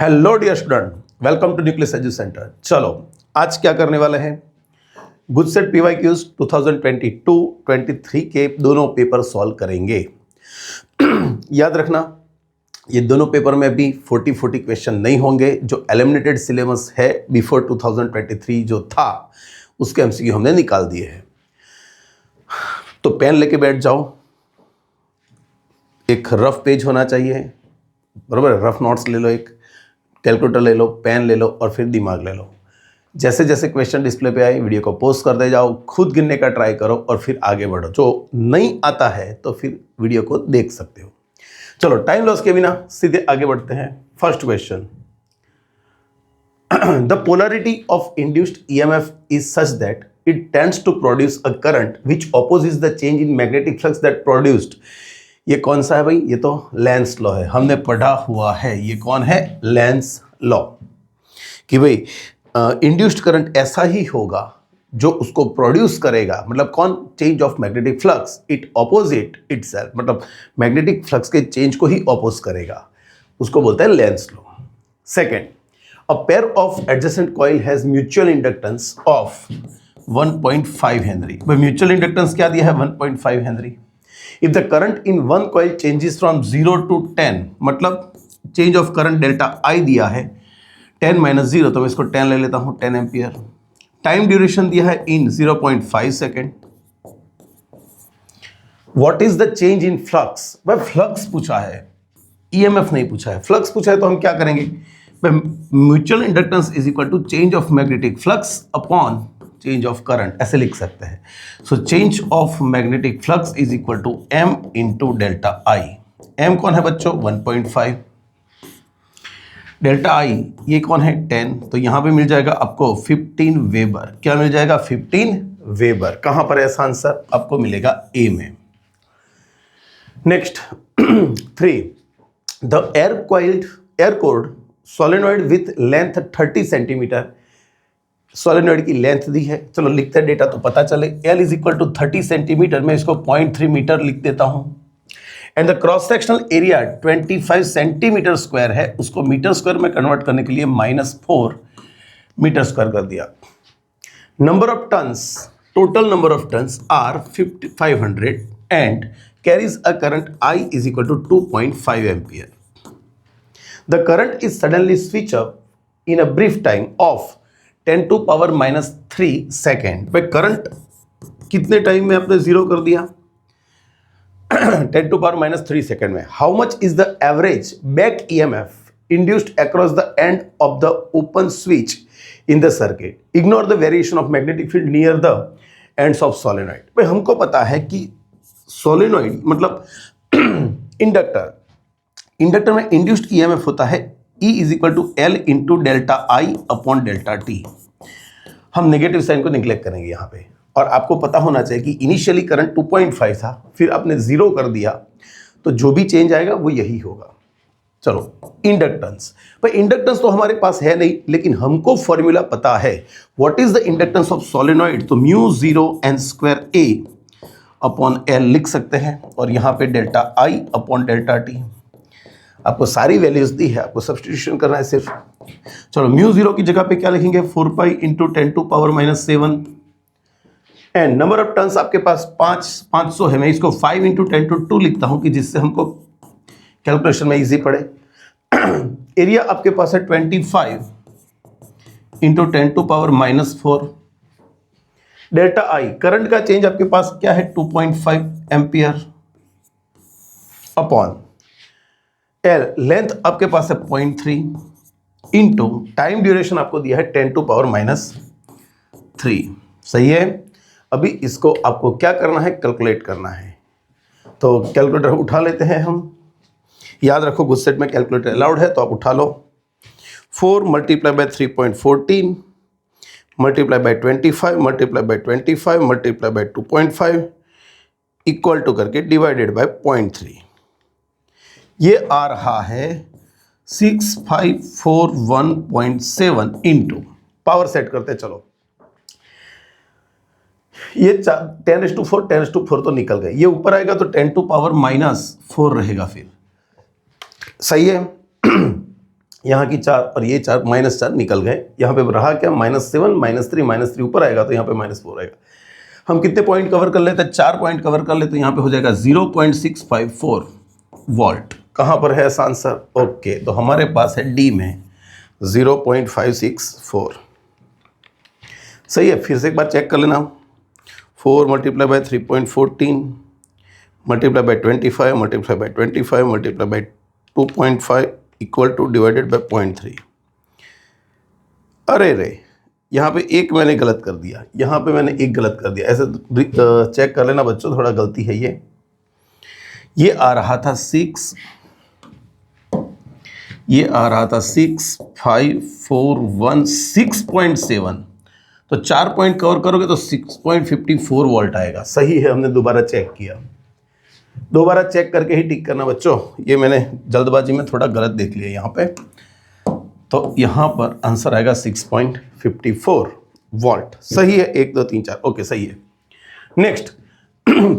Hello dear student, welcome to Nucleus Edu Centre. चलो आज क्या करने वाले हैं, गुड सेट PYQs 2022-23 के दोनों पेपर सॉल्व करेंगे। याद रखना ये दोनों पेपर में भी 40 क्वेश्चन नहीं होंगे। जो एलिमिनेटेड सिलेबस है बिफोर 2023 जो था उसके MCQ हमने निकाल दिए हैं। तो पेन लेके बैठ जाओ, एक रफ पेज होना चाहिए, बराबर। रफ नोट्स ले लो, एक कैलकुलेटर ले लो, पेन ले लो और फिर दिमाग ले लो। जैसे जैसे क्वेश्चन डिस्प्ले पे आए वीडियो को पॉज कर दे जाओ, खुद गिनने का ट्राई करो और फिर आगे बढ़ो। जो नहीं आता है तो फिर वीडियो को देख सकते हो। चलो टाइम लॉस के बिना सीधे आगे बढ़ते हैं। First question, the polarity of induced EMF is such that it tends to produce a current which opposites the change in magnetic flux that produced. ये कौन सा है भाई? ये तो लेंस लॉ है, हमने पढ़ा हुआ है। ये कौन है? Lenz law. कि भाई इंड्यूस्ड करंट ऐसा ही होगा जो उसको प्रोड्यूस करेगा, मतलब कौन? Change of magnetic flux, it opposite itself, मतलब मैग्नेटिक फ्लक्स के चेंज को ही ऑपोज करेगा, उसको बोलते हैं Lenz law. Second, a pair of adjacent coil has mutual inductance of 1.5 Henry. भाई म्यूचुअल इंडक्टेंस क्या दिया है? 1.5 Henry. If the current in one coil changes from 0 to 10, मतलब चेंज ऑफ करंट डेल्टा आई दिया है 10 - 0, तो मैं इसको 10 ले लेता हूं, 10 एम्पियर। टाइम ड्यूरेशन दिया है इन 0.5 second. What is the change in flux? भाई फ्लक्स पूछा है, EMF नहीं पूछा है। फ्लक्स पूछा है तो हम क्या करेंगे? Mutual inductance is equal to change of magnetic flux upon change of current, ऐसे लिख सकते हैं। So change of magnetic flux is equal to M into delta I. M कौन है बच्चों? 1.5। डेल्टा आई ये कौन है? 10। तो यहां पे मिल जाएगा आपको 15 वेबर। क्या मिल जाएगा? 15 वेबर। कहां पर ऐसा आंसर आपको मिलेगा? A में। Next 3, the air cored solenoid with length 30 centimetre. Solenoid की लेंथ दी है, चलो लिखते हैं डेटा तो पता चले। L is equal to 30 centimetre, मैं इसको 0.3 मीटर लिख देता हूं। And the cross sectional area 25 centimetre square है, उसको मीटर स्क्वायर में कन्वर्ट करने के लिए -4 मीटर स्क्वायर कर दिया। Number of turns, total number of turns are 500 and carries a current I is equal to 2.5 ampere. The current is suddenly switch up in a brief time of 10 to power -3 second. भाई current कितने time में आपने zero कर दिया? 10 to power -3 second में। How much is the average back EMF induced across the end of the open switch in the circuit? Ignore the variation of magnetic field near the ends of solenoid. भाई हमको पता है कि solenoid मतलब inductor में induced EMF होता है E is equal to L into delta I upon delta T. हम नेगेटिव साइन को निग्लेक्ट करेंगे यहाँ पे। और आपको पता होना चाहिए कि इनिशियली करंट 2.5 था, फिर आपने 0 कर दिया, तो जो भी चेंज आएगा वो यही होगा। चलो इंडक्टेंस, भाई इंडक्टेंस तो हमारे पास है नहीं, लेकिन हमको फॉर्मूला पता है। What is the inductance of solenoid? तो μ0 n² A अपॉन L लिख सकते हैं, और यहाँ पे delta I upon delta T. आपको सारी वैल्यूज दी है, आपको सब्स्टिट्यूशन करना है सिर्फ। चलो μ0 की जगह पे क्या लिखेंगे? 4 pi into 10 to power -7। And number of turns आपके पास 500 है, मैं इसको 5 इंटू 10 to 2 लिखता हूं कि जिससे हमको कैलकुलेशन में इजी पड़े। एरिया आपके पास है 25 into 10 to power -4। Delta I current का चेंज आपके पास क्या है? 2.5 एम्पियर अपॉन L लेंथ आपके पास है 0.3 इंटू टाइम ड्यूरेशन आपको दिया है 10 to power -3। सही है। अभी इसको आपको क्या करना है? कैलकुलेट करना है। तो कैलकुलेटर उठा लेते हैं हम। याद रखो गुड सेट में कैलकुलेटर अलाउड है, तो आप उठा लो। 4 × 3.14 multiply by 25 multiply by 25 multiply by 2.5 equal to करके डिवाइडेड बाय 0.3। ये आ रहा है 6541.7 इंटू पावर सेट करते चलो। ये 10⁴ तो निकल गए, ये ऊपर आएगा तो 10 to power -4 रहेगा। फिर सही है। यहाँ की 4 और ये 4 -4 निकल गए। यहाँ पे रहा क्या, -7 -3 ऊपर आएगा तो यहाँ पे -4 आएगा। हम कितने पॉइंट कवर कर लेते हैं, 4 पॉइंट कवर कर लेते हैं। यहाँ पे हो जाएगा 0.654 वोल्ट। कहाँ पर है ऐसा आंसर? ओके, तो हमारे पास है डी में 0.564। सही है। फिर से एक बार चेक कर लेना। 4 × 3.14 multiply by 25 multiply by 25 multiply by 2.5 equal two divided by 0.3। अरे रे, यहाँ पे एक मैंने गलत कर दिया, यहाँ पे मैंने एक गलत कर दिया। ऐसे चेक कर लेना बच्चों, थोड़ा गलती है ये आ रहा था 6, ये आ रहा था 6.541 6.7, तो 4 पॉइंट कवर करोगे तो 6.54 वोल्ट आएगा। सही है, हमने दोबारा चेक किया। दोबारा चेक करके ही टिक करना बच्चों, ये मैंने जल्दबाजी में थोड़ा गलत देख लिया यहाँ पे। तो यहाँ पर आंसर आएगा 6.54 वोल्ट। सही है, 1 2 3 4, ओके सही है। Next,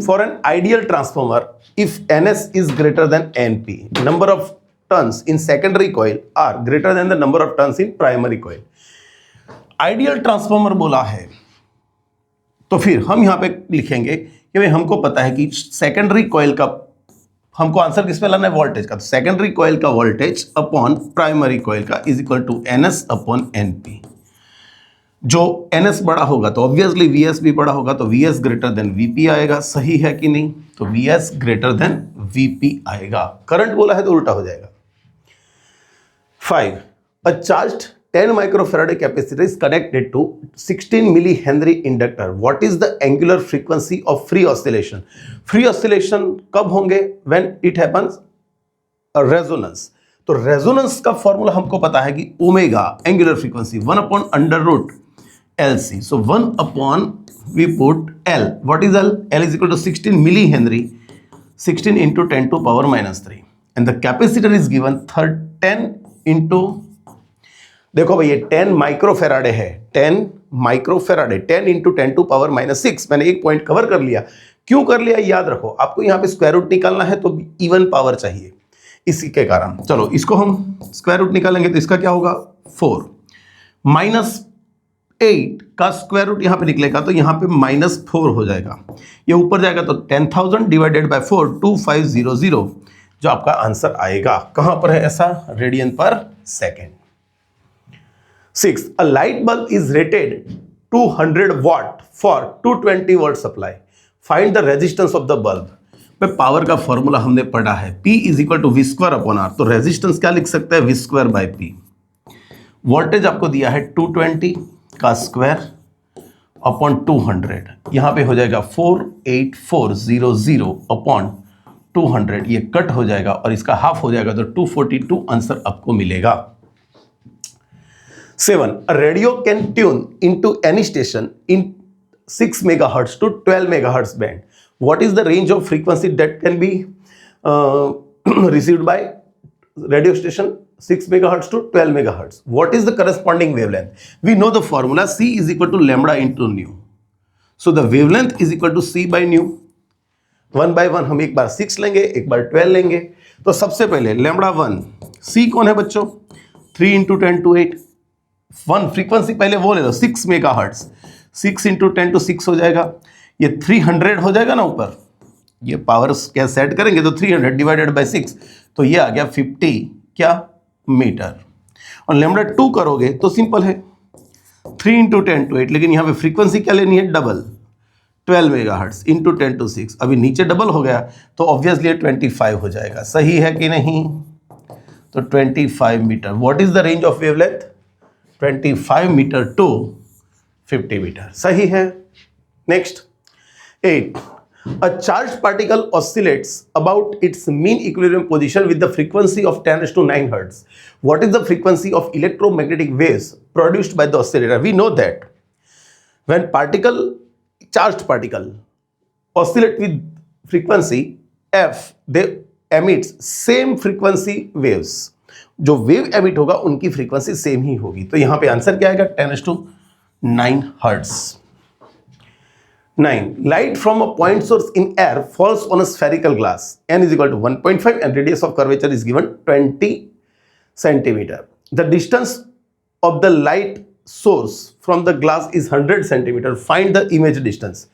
for an ideal transformer if NS is greater than NP, number of turns in secondary coil are greater than the number of turns in primary coil. Ideal transformer बोला है तो फिर हम यहाँ पे लिखेंगे कि भाई हमको पता है कि सेकेंडरी कॉइल का, हमको आंसर किस पे लाना है, वोल्टेज का। तो सेकेंडरी कॉइल का वोल्टेज अपॉन प्राइमरी कॉइल का is equal to NS upon NP। जो NS बड़ा होगा तो ऑब्वियसली VS भी बड़ा होगा, तो VS ग्रेटर देन VP आएगा। सही है कि नहीं? तो VS ग्रेटर देन VP आएगा। करंट बोला है तो उल्टा हो जाएगा। 5. A charged 10 microfarad capacitor is connected to 16 millihenry inductor. What is the angular frequency of free oscillation? Free oscillation कब होंगे? When it happens a resonance. तो resonance का फॉर्मूला हमको पता है कि omega angular frequency 1/√LC. So 1 we put L. What is L? L is equal to 16 millihenry, 16 into 10 to power -3. And the capacitor is given 10 into, देखो भाई ये 10 microfarad है, 10 माइक्रोफेराडे, 10 इंटू 10 टू पावर -6। मैंने एक पॉइंट कवर कर लिया। क्यों कर लिया याद रखो, आपको यहाँ पे स्क्वायर रूट निकालना है तो इवन पावर चाहिए, इसी के कारण। चलो इसको हम स्क्वायर रूट निकालेंगे तो इसका क्या होगा 4 -8 का स्क्वायर रूट यहाँ पे निकलेगा तो यहाँ पे -4 हो जाएगा। ये ऊपर जाएगा तो 10,000 डिवाइडेड बाय 4 2500 जो आपका आंसर आएगा। कहां पर है ऐसा? रेडियन पर second. 6. A light bulb is rated 200 watt for 220 watt supply. Find the resistance of the bulb. पे पावर का फॉर्मूला हमने पढ़ा है, P is equal to V²/R। तो रेजिस्टेंस क्या लिख सकते हैं? V²/P। वोल्टेज आपको दिया है 220 का स्क्वायर अपॉन 200, यहाँ पे हो जाएगा 48400 अपॉन 200, ये कट हो जाएगा और इसका हाफ हो जाएगा तो 242 आंसर आपको मिलेगा। 7. A radio can tune into any station in 6 megahertz to 12 megahertz band. What is the range of frequency that can be received by radio station 6 megahertz to 12 megahertz? What is the corresponding wavelength? We know the formula, C is equal to lambda into nu. So the wavelength is equal to C by nu. 1 by 1 हम एक बार 6 लेंगे, एक बार 12 लेंगे। तो सबसे पहले lambda 1, C कौन है बच्चों? 3 into 10 to 8। 1 फ्रीक्वेंसी पहले वो ले लो 6 मेगाहर्ट्ज, 6 into 10 to 6 हो जाएगा। ये 300 हो जाएगा ना ऊपर, ये पावर क्या सेट करेंगे तो 300 डिवाइडेड बाय 6, तो ये आ गया 50 क्या मीटर। और लैम्बडा 2 करोगे तो सिंपल है 3 into 10 to 8, लेकिन यहाँ पे फ्रीक्वेंसी क्या लेनी है? Double, 12 megahertz into 10 to 6। अभी नीचे डबल हो गया तो ऑब्वियसली 25 हो जाएगा। सही है कि नहीं? तो 25 metre. What is the range of wavelength? 25 metre to 50 metre. सही है। Next 8. A charged particle oscillates about its mean equilibrium position with the frequency of 10⁹ Hz. What is the frequency of electromagnetic waves produced by the oscillator? We know that when charged particle oscillate with frequency f, they emits same frequency waves. जो wave emit होगा उनकी frequency same ही होगी। तो यहां पे answer क्या आएगा? 10⁹ hertz. 9. Light from a point source in air falls on a spherical glass. N is equal to 1.5 and radius of curvature is given 20 centimeter. The distance of the light source from the glass is 100 centimeter. Find the image distance.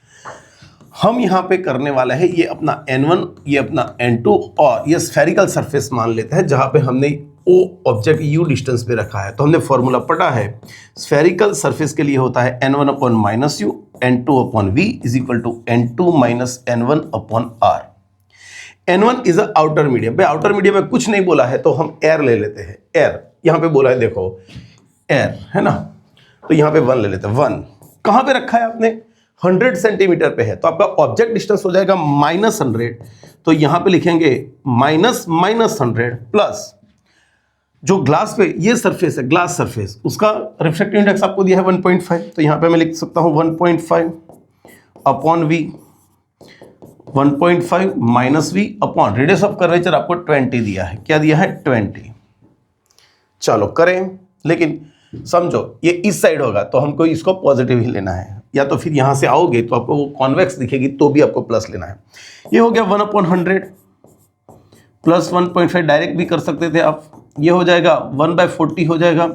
हम यहाँ पे करने वाला है ये अपना N1, ये अपना N2 और ये स्फेरिकल सरफेस मान लेते हैं जहाँ पे हमने O ऑब्जेक्ट U डिस्टेंस पे रखा है। तो हमने फॉर्मूला पढ़ा है, स्फेरिकल सरफेस के लिए होता है N1 upon minus u, N2 upon V is equal to N2 minus N1 upon R। N1 is a outer medium. भाई आउटर मीडियम में कुछ नहीं बोला है तो हम एयर ले लेते हैं। एयर यहाँ पे बोला है, देखो एयर है ना, तो यहाँ पे 1 ले लेते हैं। 1 कहाँ पे रखा है आपने? 100 सेंटीमीटर पे है, तो आपका ऑब्जेक्ट डिस्टेंस हो जाएगा -100। तो यहाँ पे लिखेंगे -100 प्लस जो ग्लास पे ये सरफेस है, ग्लास सरफेस, उसका रिफ्रैक्टिव इंडेक्स आपको दिया है 1.5, तो यहाँ पे मैं लिख सकता हूँ 1.5 upon v, 1.5 minus v upon radius of curvature आपको 20 दिया है। क्या दिया है? 20। चलो करें, लेकिन समझो ये इस साइड होगा तो हमको इसको पॉजिटिव ही लेना है, या तो फिर यहाँ से आओगे तो आपको वो कॉन्वेक्स दिखेगी तो भी आपको प्लस लेना है। ये हो गया 1/100 प्लस 1.5, डायरेक्ट भी कर सकते थे आप। ये हो जाएगा 1/40 हो जाएगा,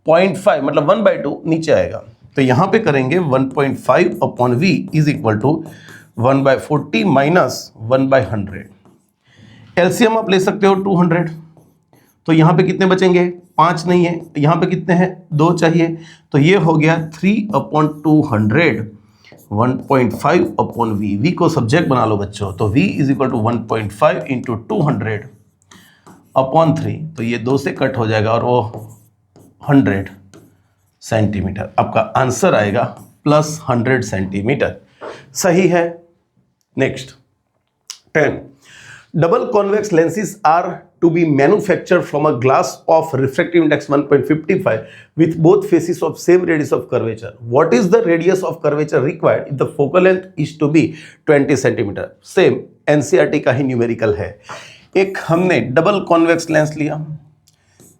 0.5 मतलब 1/2 नीचे आएगा। तो यहाँ पे करेंगे 1.5 upon v is equal to 1/40 minus 1/100। LCM आप ले सकते हो 200, तो यहाँ पे कितने बचेंगे? 5 नहीं है, यहाँ पे कितने हैं? 2 चाहिए, तो ये हो गया 3/200, 1.5 अपॉन वी। वी को सब्जेक्ट बना लो बच्चों, तो v is equal to 1.5 into 200 upon 3, तो ये 2 से कट हो जाएगा और वो 100 सेंटीमीटर। आपका आंसर आएगा प्लस 100 सेंटीमीटर। सही है। Next 10. Double convex lenses are to be manufactured from a glass of refractive index 1.55 with both faces of same radius of curvature. What is the radius of curvature required if the focal length is to be 20 centimeter? Same NCERT का ही numerical है। एक हमने double convex lens लिया,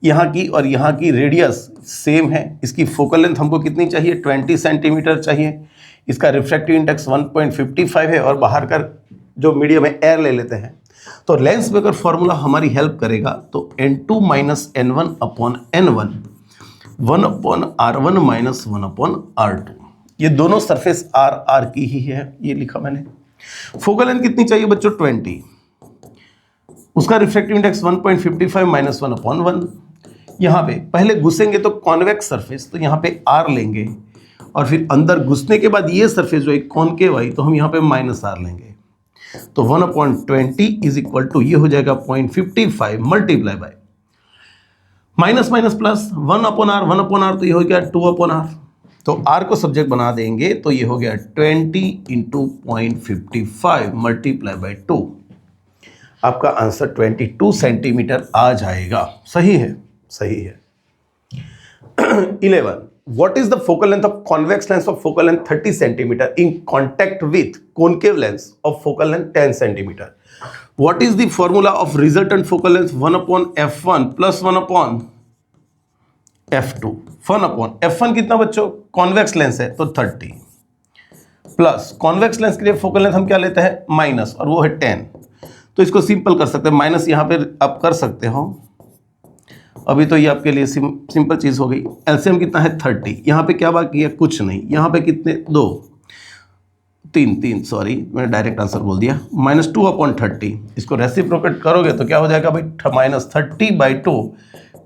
यहाँ की और यहाँ की रेडियस सेम है, इसकी फोकल लेंथ हमको कितनी चाहिए? 20 सेंटीमीटर चाहिए। इसका रिफ्रैक्टिव इंडेक्स 1.55 है और बाहर का जो मीडियम है एयर ले लेते हैं। तो लेंस मेकर फॉर्मूला हमारी हेल्प करेगा, तो N2 minus N1 upon N1, 1 upon R1 minus 1 upon R2। ये दोनों सरफेस R की ही है, ये लिखा मैंने। फोकल लेंथ कितनी चाहिए बच्चों? 20। उसका रिफ्रैक्टिव इंडेक्स 1.55 माइनस 1 अपॉन 1। यहाँ पे पहले घुसेंगे तो कॉन्वेक्स सरफेस, तो यहाँ पे R लेंगे, और फिर अंदर घुसने के बाद ये सरफेस जो है कॉनकेव आई, तो हम यहाँ पे -R लेंगे। तो 1/20 इज इक्वल टू ये हो जाएगा 0.55 multiply by minus minus plus 1/R, तो ये हो गया 2/R। तो R को सब्जेक्ट बना देंगे तो ये हो गया 20 इंटू 0.55 मल्टीप्लाई बाय 2। आपका आंसर 22 सेंटीमीटर आ जाएगा। सही है, सही है। 11. What is the focal length of convex lens of focal length 30 centimeter in contact with concave lens of focal length 10 centimeter? What is the formula of resultant focal length 1/f1 plus 1/f2? 1/f1 कितना बच्चों? Convex lens है तो 30, plus convex lens के लिए focal length हम क्या लेते हैं? माइनस, और वो है 10। तो इसको सिंपल कर सकते हैं, माइनस यहाँ पे आप कर सकते हो। अभी तो ये आपके लिए सिंपल चीज़ हो गई। एलसीएम कितना है? 30। यहाँ पे क्या बाकी है? कुछ नहीं। यहाँ पे कितने? 3 सॉरी मैंने डायरेक्ट आंसर बोल दिया। -2/30। इसको रेसिप्रोकेट करोगे तो क्या हो जाएगा भाई? -30/2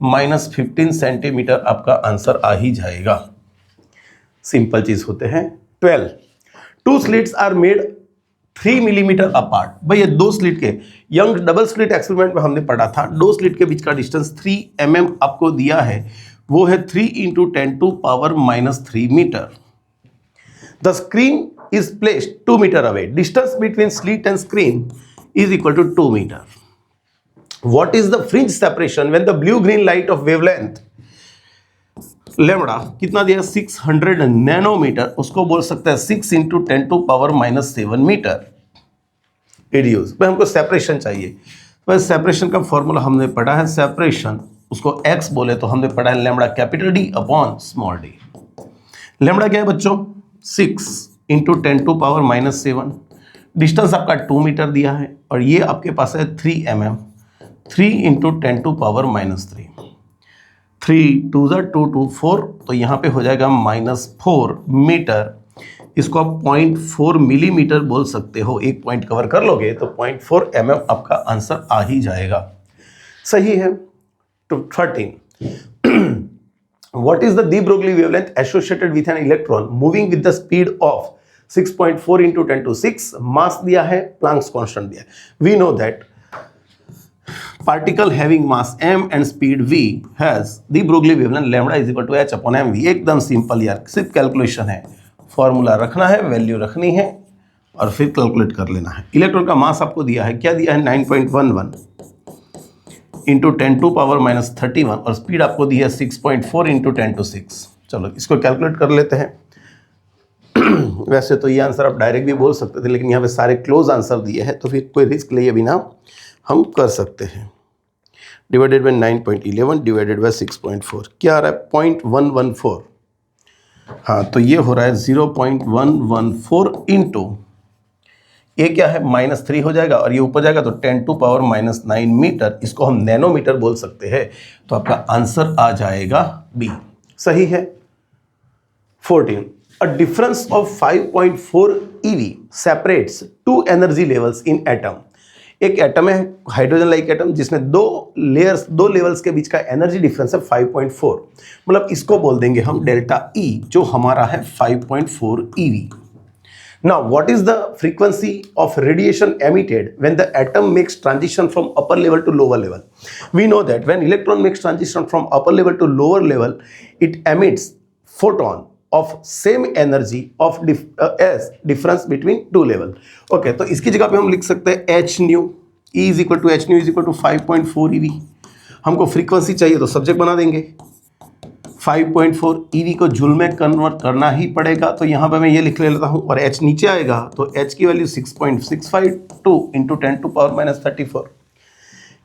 -15 सेंटीमीटर आपका आंसर आ ही जाएगा। सिंपल चीज़ होते हैं। 12. 2 slits are made 3 millimetre apart. भाई ये 2 स्लिट के यंग डबल स्लिट एक्सपेरिमेंट में हमने पढ़ा था, 2 स्लिट के बीच का डिस्टेंस 3 mm आपको दिया है, वो है 3 × 10⁻³ metre. The screen is placed 2 metre away. Distance between slit and screen is equal to 2 metre. What is the fringe separation when the blue green light of wavelength lambda कितना दिया? 600 nanometre. उसको बोल सकता है 6 × 10⁻⁻7 मीटर रेडियस। भाई हमको separation चाहिए, तो सेपरेशन का फॉर्मूला हमने पढ़ा है। सेपरेशन उसको x बोले तो हमने पढ़ा है lambda capital D upon small d। Lambda क्या है बच्चों? 6 इंटू 10⁻⁻7। डिस्टेंस आपका 2 मीटर दिया है और ये आपके पास है 3 mm। 3 इंटू 10⁻⁻3, 3 2 ज़ा 2 2 4, तो यहाँ पे हो जाएगा -4 मीटर। इसको आप 0.4 मिलीमीटर बोल सकते हो। एक पॉइंट कवर कर लोगे तो 0.4 mm आपका आंसर आ ही जाएगा। सही है। तो 13, what is the de Broglie wavelength associated with an electron moving with the speed of 6.4 into 10⁶? मास दिया है, प्लैंक्स कांस्टेंट दिया है। We know that particle having mass m and speed v has the Broglie wavelength lambda is equal to h upon mv। एकदम simple यार, सिर्फ calculation है, formula रखना है, वैल्यू रखनी है और फिर कैलकुलेट कर लेना है। इलेक्ट्रॉन का मास आपको दिया है, क्या दिया है, 9.11 इंटू 10⁻⁻31 और स्पीड आपको दी है 6.4 इंटू 10⁶। चलो इसको कैलकुलेट कर लेते हैं। वैसे तो ये आंसर आप डायरेक्ट भी बोल सकते थे, लेकिन यहाँ पे सारे क्लोज आंसर दिए हैं तो फिर कोई रिस्क लिए बिना हम कर सकते हैं। डिवाइडेड बाई 9.11 डिवाइडेड बाई 6.4 क्या आ रहा है, 0.114। हाँ, तो ये हो रहा है 0.114 इंटू, ये क्या है, -3 हो जाएगा और ये ऊपर जाएगा तो 10⁻⁻9 मीटर। इसको हम नैनोमीटर बोल सकते हैं। तो आपका आंसर आ जाएगा बी। सही है। 14, a difference of 5.4 eV separates 2 energy levels in atom. एक एटम है हाइड्रोजन लाइक एटम जिसमें दो लेवल्स के बीच का एनर्जी डिफरेंस है 5.4, मतलब इसको बोल देंगे हम डेल्टा E, जो हमारा है 5.4 eV। Now, what is the frequency of radiation emitted when the atom makes transition from upper level to lower level? We know that when electron makes transition from upper level to lower level, it emits photon of same energy of as difference between two level. Okay, तो इसकी जगह पे हम लिख सकते हैं h nu, E is equal to h nu is equal to 5.4 eV। हमको frequency चाहिए तो सब्जेक्ट बना देंगे, 5.4 eV को जूल में कन्वर्ट करना ही पड़ेगा। तो यहाँ पे मैं ये लिख लेता हूँ और h नीचे आएगा तो h की वैल्यू 6.652 इंटू 10⁻34।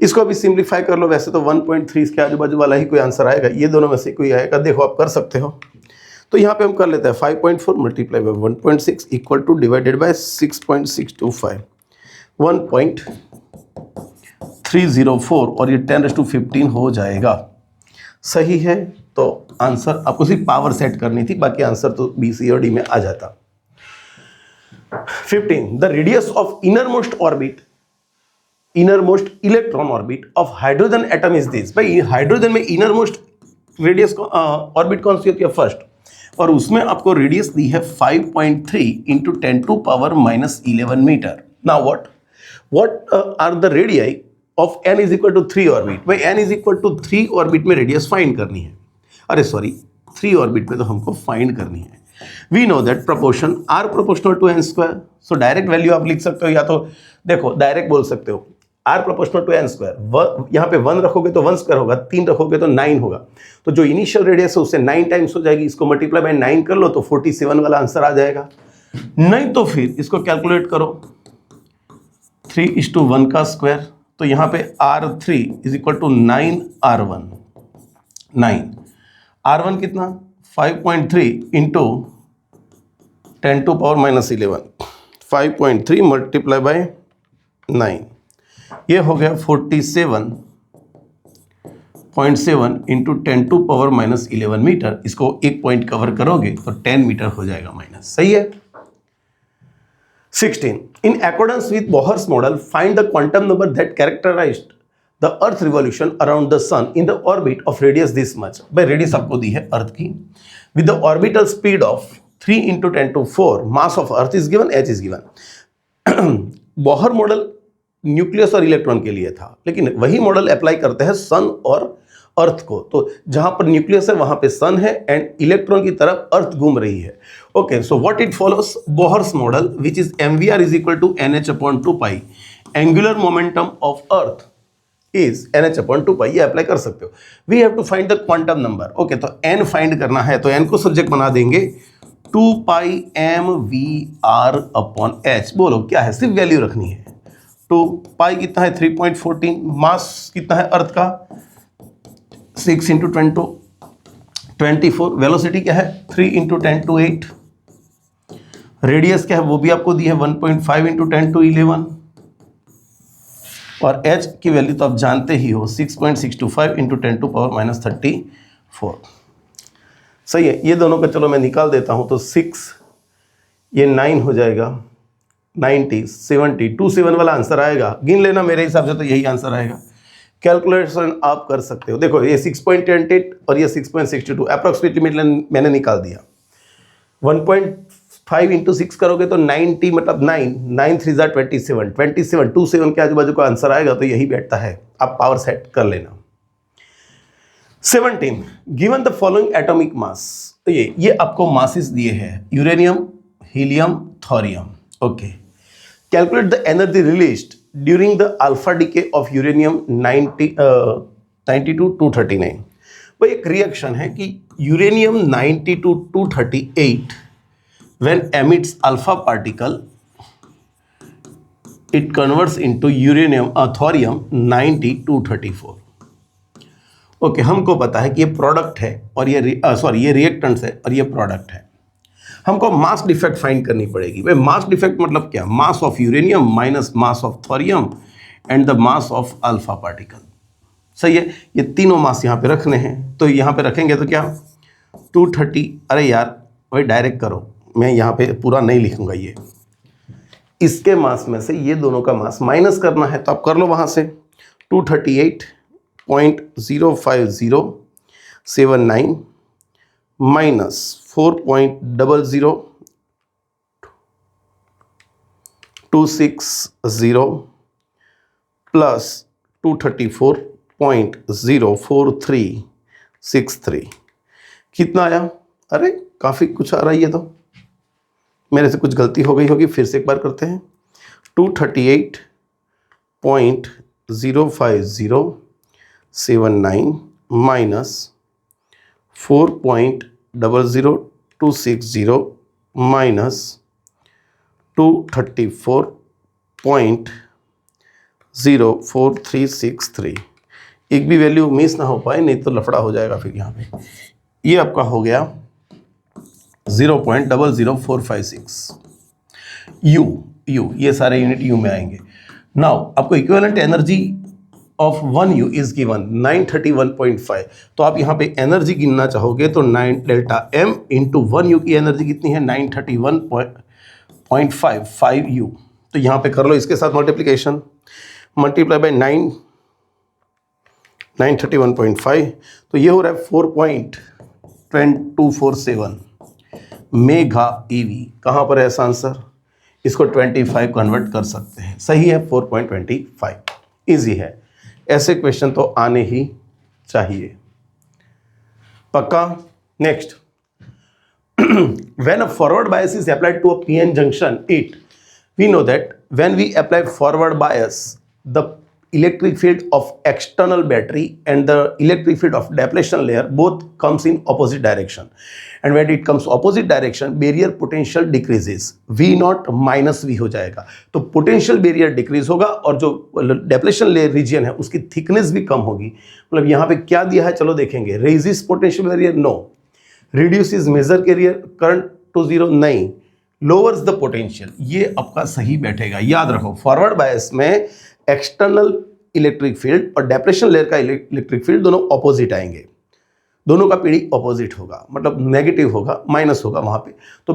इसको अभी सिंप्लीफाई कर लो। वैसे तो 1.3 इसके आजू बाजू वाला ही कोई आंसर आएगा, ये दोनों में से कोई आएगा, देखो आप कर सकते हो। तो यहाँ पे हम कर लेते हैं 5.4 multiply by 1.6 equal two divided by 6.625, 1.304 और ये 10⁻15 हो जाएगा। सही है। तो आंसर आपको सिर्फ पावर सेट करनी थी, बाकी आंसर तो बी, सी और डी में आ जाता। 15, the radius of innermost electron orbit of hydrogen atom is this. भाई हाइड्रोजन में इनरमोस्ट रेडियस ऑर्बिट कौन सी होती है, फर्स्ट, और उसमें आपको रेडियस दी है 5.3 into 10⁻11 metre. Now what are the radii of n is equal to 3 orbit. भाई n is equal to 3 orbit में रेडियस फाइंड करनी है, अरे सॉरी 3 ऑर्बिट में तो हमको फाइंड करनी है। We know that proportion r proportional to n square. So direct value आप लिख सकते हो, या तो देखो डायरेक्ट बोल सकते हो r proportional to n square. यहाँ पे 1 रखोगे तो 1 स्क्वायर होगा, 3 रखोगे तो 9 होगा। तो जो इनिशियल रेडियस है उससे 9 टाइम्स हो जाएगी, इसको मल्टीप्लाई बाय 9 कर लो तो 47 वाला आंसर आ जाएगा। नहीं तो फिर इसको कैलकुलेट करो, 3:1 का स्क्वायर, तो यहाँ पे R3 is equal to 9R1। 9R1 कितना, 5.3 इंटू 10⁻11, 5.3 मल्टीप्लाई बाय 9, ये हो गया 47.7 इंटू 10⁻11 मीटर। इसको एक पॉइंट कवर करोगे तो 10 मीटर हो जाएगा माइनस। सही है। 16, in accordance with Bohr's model, find the quantum number that characterized the Earth revolution around the Sun in the orbit of radius this much। भाई रेडियस आपको दी है अर्थ की, with the orbital speed of 3 into 10⁴, mass of Earth is given, h is given। Bohr model nucleus और electron के लिए था, लेकिन वही मॉडल अप्लाई करते हैं सन और अर्थ को। तो जहां पर न्यूक्लियस है वहां पे सन है एंड इलेक्ट्रॉन की तरफ अर्थ घूम रही है। Okay, so what it follows, Bohr's model which is mvr is equal to nh/2π, angular momentum of earth is nh/2π। ये अप्लाई कर सकते हो। We have to find the quantum number. Okay, तो n फाइंड करना है तो n को subject बना देंगे 2πmvr/h। बोलो क्या है, सिर्फ वैल्यू रखनी है। 2π कितना है, 3.14, मास कितना है अर्थ का, 6 इंटू 10⁻24, वेलोसिटी क्या है 3 इंटू 10⁸, रेडियस क्या है वो भी आपको दी है 1.5 इंटू 10 टू 11, और h की वैल्यू तो आप जानते ही हो 6.625 इंटू 10 टू पावर माइनस 34। सही है, ये दोनों का चलो मैं निकाल देता हूँ, तो 6 ये 9 हो जाएगा, 90 70 27 वाला आंसर आएगा। गिन लेना, मेरे हिसाब से तो यही आंसर आएगा। कैलकुलेशन आप कर सकते हो। देखो ये 6.28 और ये 6.62 अप्रॉक्सीमेटली मैंने निकाल दिया। 1.5 इंटू 6 करोगे तो 90 मतलब 9 3 जार 27 के आजू बाजू का आंसर आएगा, तो यही बैठता है। आप पावर सेट कर लेना। 17 given the following atomic mass, तो ये आपको मासेस दिए हैं, uranium, helium, thorium. Okay, calculate the energy released during the alpha decay of uranium 90 to 239। वो एक रिएक्शन है कि uranium 90 to 238 when emits alpha particle it converts into uranium thorium 90 to 234। Okay, हमको पता है कि ये प्रोडक्ट है और ये ये रिएक्टेंट्स है और ये प्रोडक्ट है। हमको मास डिफेक्ट फाइंड करनी पड़ेगी। भाई मास डिफेक्ट मतलब क्या? Mass of uranium minus mass of thorium and the mass of alpha particle. सही है, ये तीनों मास यहाँ पे रखने हैं, तो यहाँ पे रखेंगे तो क्या 230। अरे यार भाई डायरेक्ट करो, मैं यहाँ पे पूरा नहीं लिखूंगा। ये इसके मास में से ये दोनों का मास माइनस करना है, तो आप कर लो वहाँ से। 238.05079 माइनस 4.00260 प्लस 234.04363 कितना आया? अरे काफ़ी कुछ आ रहा है, ये तो मेरे से कुछ गलती हो गई होगी, फिर से एक बार करते हैं। 238.05079 माइनस 4.00260 माइनस 234.04363। एक भी वैल्यू मिस ना हो पाए, नहीं तो लफड़ा हो जाएगा फिर यहाँ पे। ये आपका हो गया 0.00456 यू। ये सारे यूनिट यू में आएंगे। नाउ आपको equivalent energy of 1 U is given 931.5। तो आप यहाँ पे एनर्जी गिनना चाहोगे तो 9 डेल्टा M इंटू 1 U की एनर्जी कितनी है? 931.5 U। तो यहाँ पे कर लो इसके साथ मल्टीप्लिकेशन, मल्टीप्लाई बाय 931.5, तो ये हो रहा है 4.247 मेगा ईवी। कहाँ पर है ऐसा आंसर? इसको 25 कन्वर्ट कर सकते हैं। सही है, 4.25। इजी है, ऐसे क्वेश्चन तो आने ही चाहिए, पक्का। Next, when a forward bias is applied to a PN junction, we know that when we apply forward bias, the electric field of external battery and the electric field of depletion layer both comes in opposite direction, and when it comes opposite direction barrier potential decreases, V naught minus V हो जाएगा। तो potential barrier decrease होगा और जो depletion layer region है उसकी thickness भी कम होगी। मतलब यहाँ पे क्या दिया है चलो देखेंगे। resist potential barrier, no। reduces measure carrier current to 0, नहीं। lowers the potential, ये आपका सही बैठेगा। याद रखो फॉरवर्ड बायस में एक्सटर्नल इलेक्ट्रिक फील्ड और डेप्रेशन लेयर का इलेक्ट्रिक फील्ड दोनों ऑपोजिट आएंगे, दोनों का पीडी ऑपोजिट होगा, मतलब नेगेटिव होगा, माइनस होगा वहां पे, तो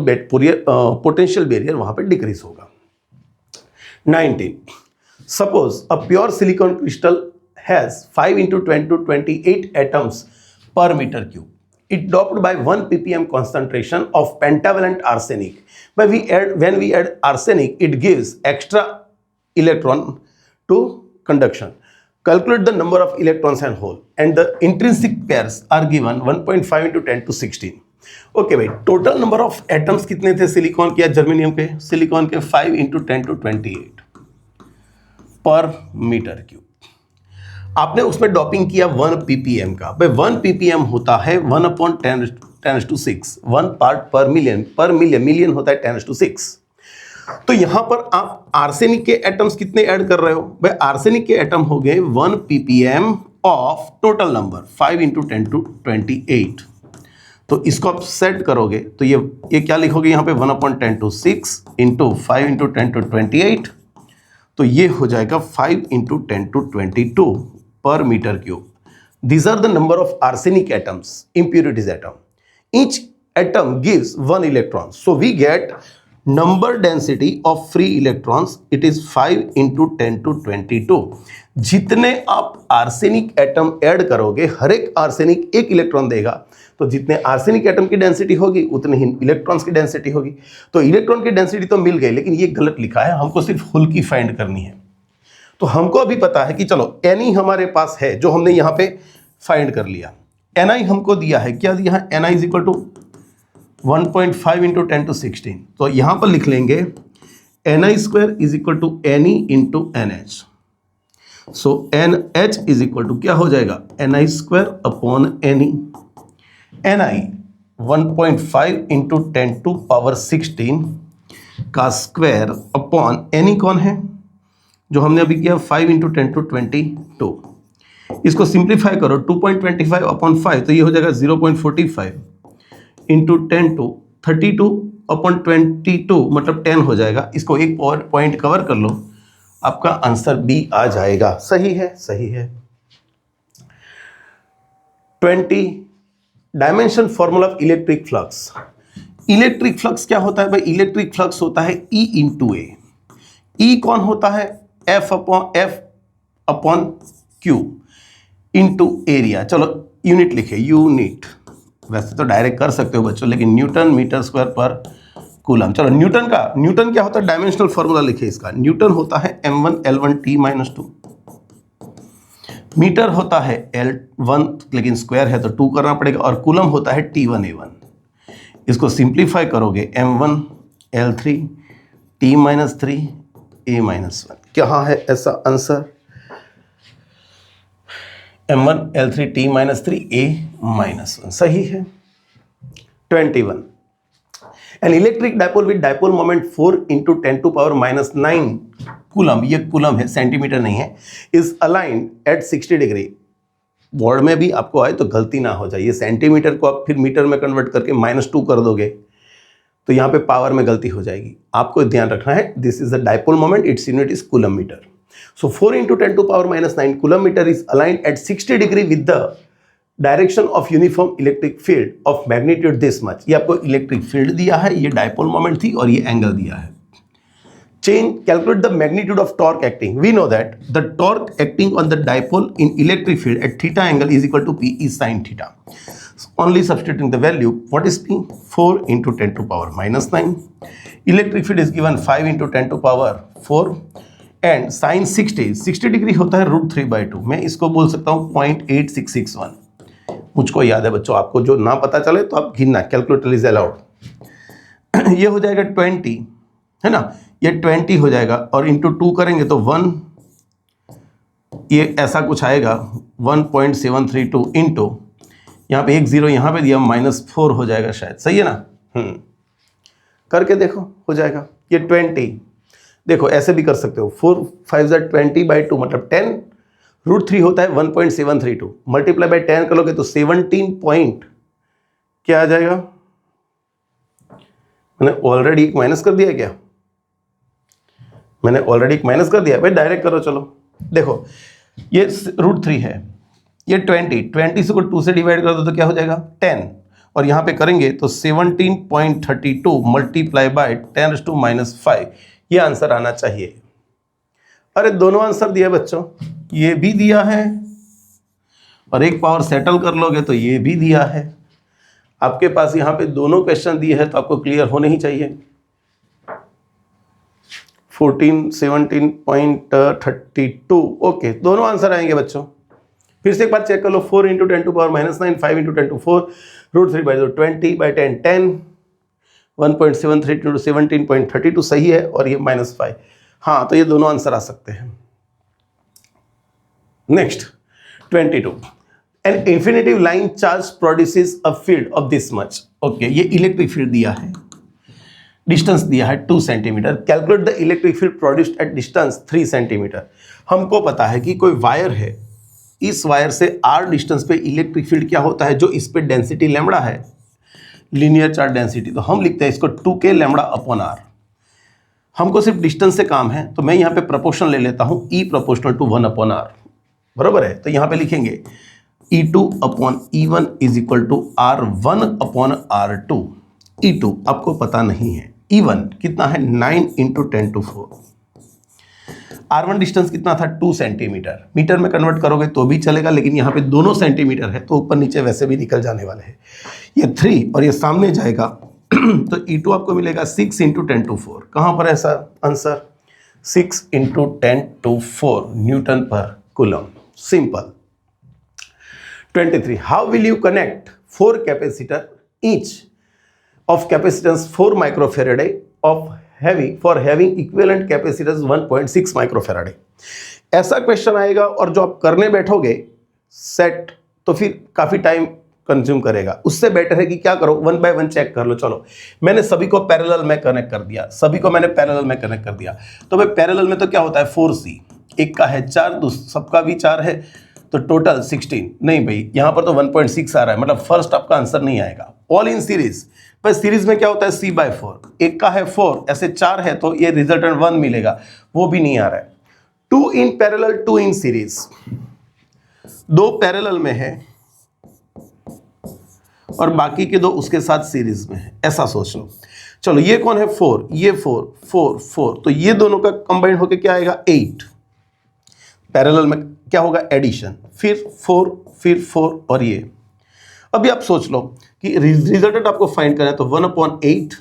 पोटेंशियल बैरियर वहां पे डिक्रीज होगा। 19 suppose a pure silicon crystal has 5 into 10 to 28 atoms per meter cube. It doped by 1 ppm concentration of pentavalent arsenic. When we add arsenic, it gives extra electron to conduction. Calculate the number of electrons and hole, and the intrinsic pairs are given 1.5 into 10 to 16. Okay भाई, total number of atoms कितने थे silicon के या germanium के? Silicon के 5 into 10 to 28 पर metre cube. आपने उसमें डॉपिंग किया 1 ppm का। भाई 1 ppm होता है 1/10⁻⁶, 1 पार्ट पर मिलियन, मिलियन होता है 10⁻⁶। तो यहां पर आप आर्सेनिक के एटम्स कितने ऐड कर रहे हो? भाई आर्सेनिक के एटम हो गए 1 ppm of total number 5 into 10 to 28। तो इसको आप सेट करोगे तो ये क्या लिखोगे यहाँ पे 1/10 to 6 इंटू 5 × 10 to 28, तो ये हो जाएगा 5 × 10 to 22 per metre cube. These are the number of arsenic atoms, impurities atom. Each atom gives 1 electron. So we get number density of free electrons. It is 5 × 10 to 22. जितने आप arsenic atom add करोगे, हर एक arsenic एक electron देगा, तो जितने arsenic atom की density होगी उतने ही इलेक्ट्रॉन्स की डेंसिटी होगी. तो इलेक्ट्रॉन की डेंसिटी तो मिल गई, लेकिन ये गलत लिखा है, हमको सिर्फ होल की फाइंड करनी है. तो हमको अभी पता है कि चलो Ni हमारे पास है, जो हमने यहाँ पे फाइंड कर लिया. Ni हमको दिया है, क्या दिया है? Ni is equal to 1.5 × 10 to 16. तो यहाँ पर लिख लेंगे Ni² is equal to Ne × NH. So NH is equal to क्या हो जाएगा? Ni² upon Ne. Ni 1.5 × 10 to power 16 का स्क्वायर अपॉन Ne कौन है? जो हमने अभी किया 5 × 10 to 22. इसको सिंप्लीफाई करो, 2.25 अपॉन 5, तो ये हो जाएगा 0.45 इंटू 10 to 32 अपॉन 22, मतलब 10 हो जाएगा. इसको एक पॉइंट कवर कर लो, आपका आंसर बी आ जाएगा. सही है, सही है. 20 dimension formula of electric flux. Electric flux क्या होता है भाई? इलेक्ट्रिक फ्लक्स होता है E × A. E कौन होता है? F upon Q into area. चलो यूनिट लिखे, यूनिट. वैसे तो डायरेक्ट कर सकते हो बच्चों, लेकिन न्यूटन मीटर स्क्वायर पर कूलम. चलो न्यूटन क्या होता है? डायमेंशनल फॉर्मूला लिखे इसका. न्यूटन होता है m1 L1 T-2. मीटर होता है L1, लेकिन स्क्वायर है तो 2 करना पड़ेगा, और कूलम होता है T1 A1. इसको सिंप्लीफाई करोगे m1 L3 T-3 A-1. क्या है ऐसा answer? m1 L3 T-3 A-1. सही है. 21 an electric dipole with dipole moment 4 × 10 to power -9 coulomb, ये कूलम है, सेंटीमीटर नहीं है, is aligned at 60 degree. Board में भी आपको आए तो गलती ना हो जाए, ये सेंटीमीटर को आप फिर मीटर में कन्वर्ट करके -2 कर दोगे तो यहाँ पे पावर में गलती हो जाएगी. आपको ध्यान रखना है, this is the dipole moment, its unit is coulomb metre. So 4 × 10 to power -9 coulomb meter is aligned at 60 degree with the direction of uniform electric field of magnitude this much. ये आपको इलेक्ट्रिक फील्ड दिया है, ये dipole moment थी और ये angle दिया है. Change, calculate the magnitude of torque acting. We know that the torque acting on the dipole in electric field at theta angle is equal to P E sin theta. So only substituting the value, what is P? 4 × 10 to power -9. Electric field is given 5 × 10 to power 4. And sine 60 degree होता है √3/2. मैं इसको बोल सकता हूँ 0.8661. मुझको याद है बच्चों, आपको जो ना पता चले तो आप गिनना, कैलकुलेटर इज अलाउड. ये हो जाएगा 20, है ना, ये 20 हो जाएगा, और इंटू 2 करेंगे तो 1, ये ऐसा कुछ आएगा 1.732 इंटू, यहाँ पे 1 0 यहाँ पे दिया, -4 हो जाएगा शायद. सही है ना? करके देखो, हो जाएगा. ये 20, देखो ऐसे भी कर सकते हो, 4 5 20/2 मतलब 10, √3 होता है 1.732, मल्टीप्लाई बाय 10 करोगे तो 17 पॉइंट क्या आ जाएगा? मैंने ऑलरेडी एक माइनस कर दिया क्या? मैंने ऑलरेडी एक माइनस कर दिया भाई, डायरेक्ट करो. चलो देखो, ये √3 है, ये 20 से को 2 से डिवाइड कर दो तो क्या हो जाएगा? 10, और यहाँ पे करेंगे तो 17.32 मल्टीप्लाई बाय 10⁻⁵. ये आंसर आना चाहिए. अरे दोनों आंसर दिया बच्चों, ये भी दिया है और एक पावर सेटल कर लोगे तो ये भी दिया है. आपके पास यहाँ पे दोनों क्वेश्चन दिए हैं तो आपको क्लियर होने ही चाहिए. 17.32. ओके, दोनों आंसर आएंगे बच्चों. फिर से एक बार चेक कर लो. 4 × 10 to power -9, 5 × 10 to 4, √3/2, 20/10, 10, 1.732 17.32 सही है, और ये -5. हाँ, तो ये दोनों आंसर आ सकते हैं. Next 22. An infinitive line charge produces a field of this much. Okay, ये इलेक्ट्रिक फील्ड दिया है, डिस्टेंस दिया है 2 centimetre. Calculate the electric field produced at distance 3 centimetre. हमको पता है कि कोई वायर है, इस वायर से r डिस्टेंस पे इलेक्ट्रिक फील्ड क्या होता है, जो इस पे डेंसिटी लैम्बडा है, लीनियर चार्ज डेंसिटी, तो हम लिखते हैं इसको 2k लैम्बडा अपॉन आर। हमको सिर्फ डिस्टेंस से काम है, तो मैं यहाँ पे प्रोपोर्शन ले लेता हूँ E proportional to 1 upon R, बराबर है। तो यहाँ पे लिखेंगे E2 upon E1 is equal to R1 upon R2। E2 आपको पता नहीं है, E1 कितना है 9 इंटू 10 टू 4, R1 डिस्टेंस कितना था 2 सेंटीमीटर, मीटर में कन्वर्ट करोगे तो भी चलेगा, लेकिन यहाँ पे दोनों सेंटीमीटर है तो ऊपर नीचे वैसे भी निकल जाने वाले हैं। ये 3 और ये सामने जाएगा तो E2 आपको मिलेगा 6 इंटू 10 टू 4। कहाँ पर है sir answer 6 into 10 to 4 newton per coulomb. Simple. 23 how will you connect 4 capacitor each of capacitance 4 microfarad of having equivalent capacitance 1.6 microfarad। ऐसा क्वेश्चन आएगा और जो आप करने बैठोगे सेट तो फिर काफ़ी टाइम कंज्यूम करेगा। उससे बेटर है कि क्या करो 1 बाय 1 चेक कर लो। चलो मैंने सभी को पैरेलल में कनेक्ट कर दिया, तो भाई पैरेलल में तो क्या होता है 4C, एक का है 4, सबका भी 4 है तो टोटल 16। नहीं भाई यहाँ पर तो 1.6 आ रहा है, मतलब फर्स्ट आपका आंसर नहीं आएगा। ऑल इन सीरीज, पर सीरीज में क्या होता है C/4, एक का है 4, ऐसे 4 है तो ये रिजल्टेंट 1 मिलेगा, वो भी नहीं आ रहा है। 2 in parallel 2 in series, 2 parallel में है और बाकी के 2 उसके साथ सीरीज में है, ऐसा सोच लो। चलो ये कौन है 4, ये 4 4 4, तो ये दोनों का कंबाइंड होकर क्या आएगा 8। पैरेलल में क्या होगा एडिशन, फिर 4 फिर 4 और ये। अभी आप सोच लो कि रिजल्टेंट आपको फाइंड करना है तो 1/8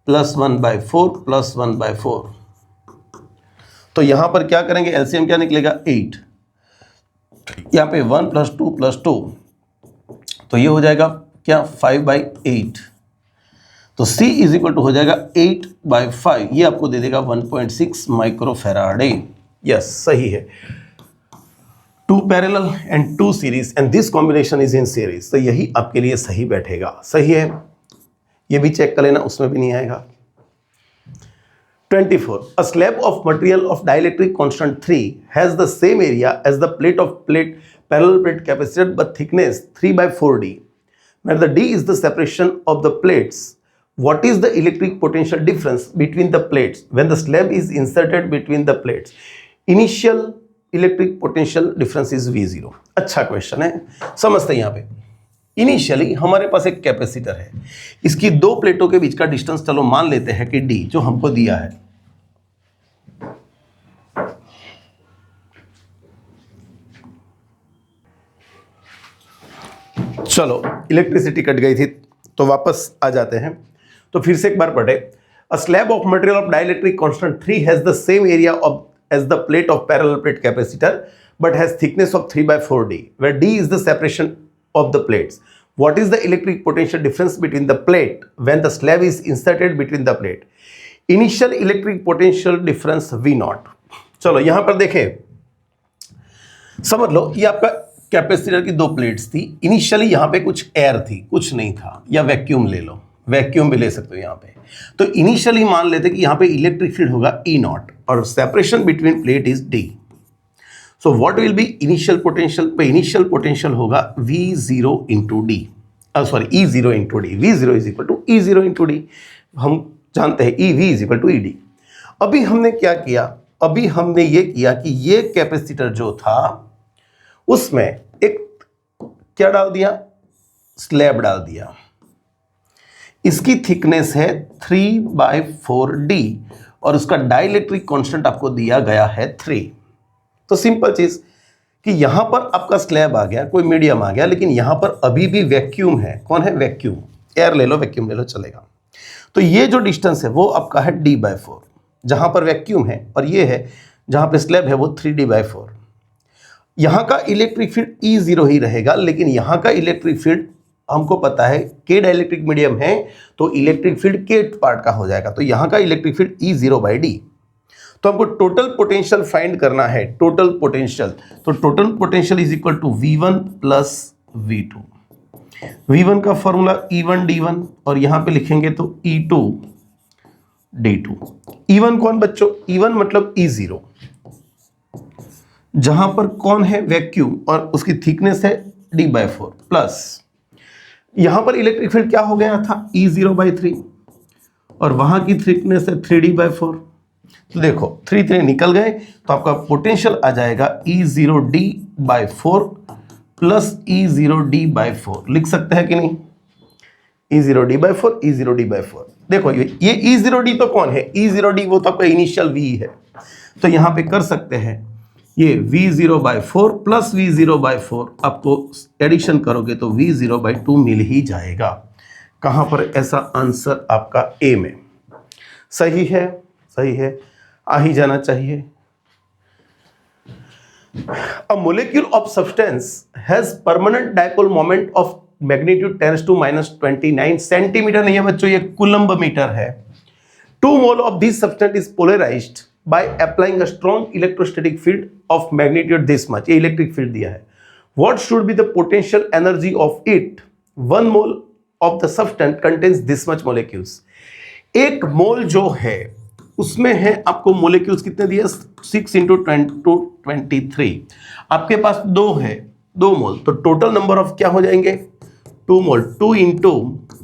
प्लस 1/4 प्लस 1/4, तो यहां पर क्या करेंगे एलसीएम क्या निकलेगा 8, यहां पे 1 + 2 + 2 तो ये हो जाएगा क्या 5/8, तो C इज इक्वल टू हो जाएगा 8/5, ये आपको दे देगा 1.6 माइक्रोफैराडे। यस सही है। 2 parallel and 2 series and this combination is in series, तो यही आपके लिए सही बैठेगा। सही है, ये भी चेक कर लेना, उसमें भी नहीं आएगा। 24 a slab of material of dielectric constant 3 has the same area as the plate parallel plate capacitor but thickness 3/4D, where the D is the separation of the plates. What is the electric potential difference between the plates when the slab is inserted between the plates? Initial electric potential difference is V0। अच्छा question है, समझते हैं। यहाँ पे initially हमारे पास एक capacitor है, इसकी 2 प्लेटों के बीच का डिस्टेंस चलो मान लेते हैं कि D जो हमको दिया है। चलो इलेक्ट्रिसिटी कट गई थी तो वापस आ जाते हैं, तो फिर से एक बार पढ़े। A slab of material of dielectric constant 3 has the same area of as the plate of parallel plate capacitor but has thickness of 3/4D, where D is the separation of the plates. What is the electric potential difference between the plate when the slab is inserted between the plate? Initial electric potential difference V0। चलो यहां पर देखें, समझ लो ये आपका capacitor की 2 plates थी। Initially यहां पे कुछ एयर थी, कुछ नहीं था, या वैक्यूम ले लो, वैक्यूम भी ले सकते हो यहाँ पे। तो इनिशियली मान लेते कि यहाँ पे इलेक्ट्रिक फील्ड होगा E0 और separation between plate is D। So what will be initial potential, पे इनिशियल पोटेंशियल होगा V0 into d, sorry E0 into d. V0 is equal to E0 into d, हम जानते हैं EV is equal to ED। अभी हमने क्या किया, अभी हमने ये किया कि ये कैपेसिटर जो था उसमें एक क्या डाल दिया, स्लैब डाल दिया। इसकी थिकनेस है 3/4D और उसका डाइलेक्ट्रिक कांस्टेंट आपको दिया गया है 3। तो सिंपल चीज कि यहां पर आपका स्लैब आ गया, कोई मीडियम आ गया, लेकिन यहां पर अभी भी वैक्यूम है। कौन है वैक्यूम, एयर ले लो, वैक्यूम ले लो, चलेगा। तो ये जो डिस्टेंस है वो आपका है D/4, जहां पर वैक्यूम है, और ये है जहां पे स्लैब है वो 3D/4। यहां का इलेक्ट्रिक फील्ड E0 ही रहेगा, लेकिन यहां का इलेक्ट्रिक फील्ड हमको पता है के डाइलेक्ट्रिक मीडियम है तो इलेक्ट्रिक फील्ड के पार्ट का हो जाएगा, तो यहां का इलेक्ट्रिक फील्ड E0/D। तो हमको टोटल पोटेंशियल फाइंड करना है, टोटल पोटेंशियल। तो total potential is equal to V1 plus V2। V1 का फॉर्मूला E1D1 और यहां पे लिखेंगे तो E2D2। E1 कौन बच्चों, E1 मतलब E0, जहां पर कौन है वैक्यूम और उसकी थिकनेस है D/4, प्लस यहां पर इलेक्ट्रिक फील्ड क्या हो गया था, E0/3, और वहां की थिकनेस है 3D/4। तो देखो 3 3 निकल गए, तो आपका पोटेंशियल आ जाएगा E0D/4 प्लस E0D/4। लिख सकते हैं कि नहीं, E0D/4, E0D/4। देखो ये E0D तो कौन है, E0D वो तो आपका इनिशियल V है, तो यहां पे कर सकते हैं ये V0/4 प्लस V0/4, आपको एडिशन करोगे तो V0/2 मिल ही जाएगा। कहां पर, ऐसा आंसर आपका ए में। सही है, सही है, आ ही जाना चाहिए। A molecule of substance has permanent dipole moment of magnitude 10⁻⁻29 centimetre नहीं है बच्चों, ये कूलम्ब मीटर है। 2 mole of this substance is polarized by applying a strong electrostatic field of magnitude this much। ये इलेक्ट्रिक फील्ड दिया है। What should be the potential energy of it? 1 mole of the substance contains this much molecules। एक मोल जो है उसमें है आपको molecules कितने दिए, 6 × 10⁻23। आपके पास 2 है, 2 मोल, तो टोटल नंबर ऑफ क्या हो जाएंगे, 2 मोल, 2 ×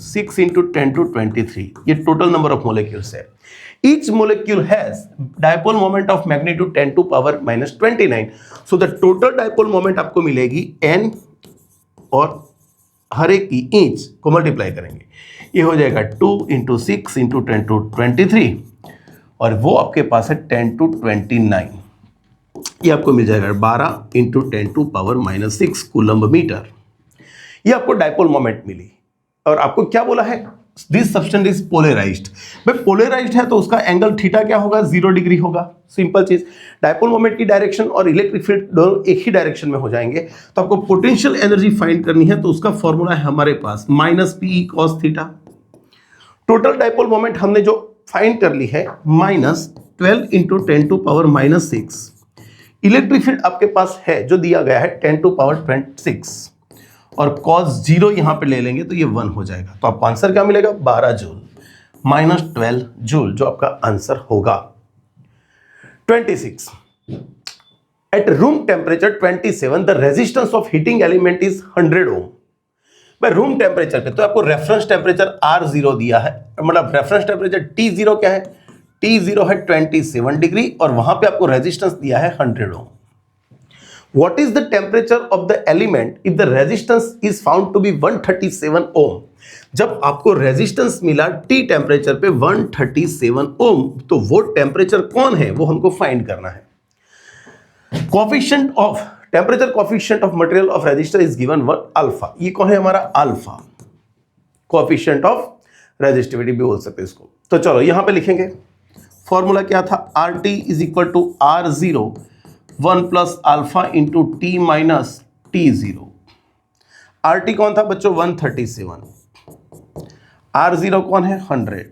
6 × 10⁻23, ये टोटल नंबर ऑफ मोलिक्यूल्स है। Each molecule has dipole moment of magnitude 10⁻⁻29, so the total dipole moment आपको मिलेगी n, और हर एक की ईच को मल्टीप्लाई करेंगे, ये हो जाएगा 2 × 6 × 10⁻23, और वो आपके पास है 10⁻29। ये आपको मिल जाएगा 12 × 10⁻⁻6 कूलम्ब मीटर। ये आपको डायपोल मोमेंट मिली। और आपको क्या बोला है, दिस सब्सटेंस इज पोलराइज्ड। भाई पोलराइज्ड है तो उसका एंगल थीटा क्या होगा, 0 डिग्री होगा। सिंपल चीज, डायपोल मोमेंट की डायरेक्शन और इलेक्ट्रिक फील्ड दोनों एक ही डायरेक्शन में हो जाएंगे। तो आपको पोटेंशियल एनर्जी फाइंड करनी है, तो उसका फॉर्मूला है हमारे पास -PE cos theta. Total dipole moment हमने जो फाइंड कर ली है -12 × 10⁻⁻6। इलेक्ट्रिक फील्ड आपके पास है जो दिया गया है 10⁻26, और cos 0 यहां पे ले लेंगे तो ये 1 हो जाएगा। तो आपको आंसर क्या मिलेगा, 12 जूल, -12 जूल, जो आपका आंसर होगा। 26 at room temperature 27 the resistance of heating element is 100 ओम। भाई रूम टेम्परेचर पे तो आपको रेफरेंस टेम्परेचर R0 दिया है, मतलब रेफरेंस टेम्परेचर T0 क्या है, T0 है 27 डिग्री, और वहां पे आपको रेजिस्टेंस दिया है 100 ओम। What is the temperature of the element if the resistance is found to be 137 ohm? जब आपको रेजिस्टेंस मिला T टेम्परेचर पे 137 ओम, तो वो टेम्परेचर कौन है वो हमको फाइंड करना है। Coefficient of temperature, coefficient of material of resistor is given what, alpha. ये कौन है हमारा, अल्फा, कोफिशिएंट ऑफ रेजिस्टिविटी भी बोल सकते हैं इसको। तो चलो यहां पे लिखेंगे, फॉर्मूला क्या था, RT = R0 1 + alpha × T - T0। RT कौन था बच्चों, 137, R0 कौन है, 100,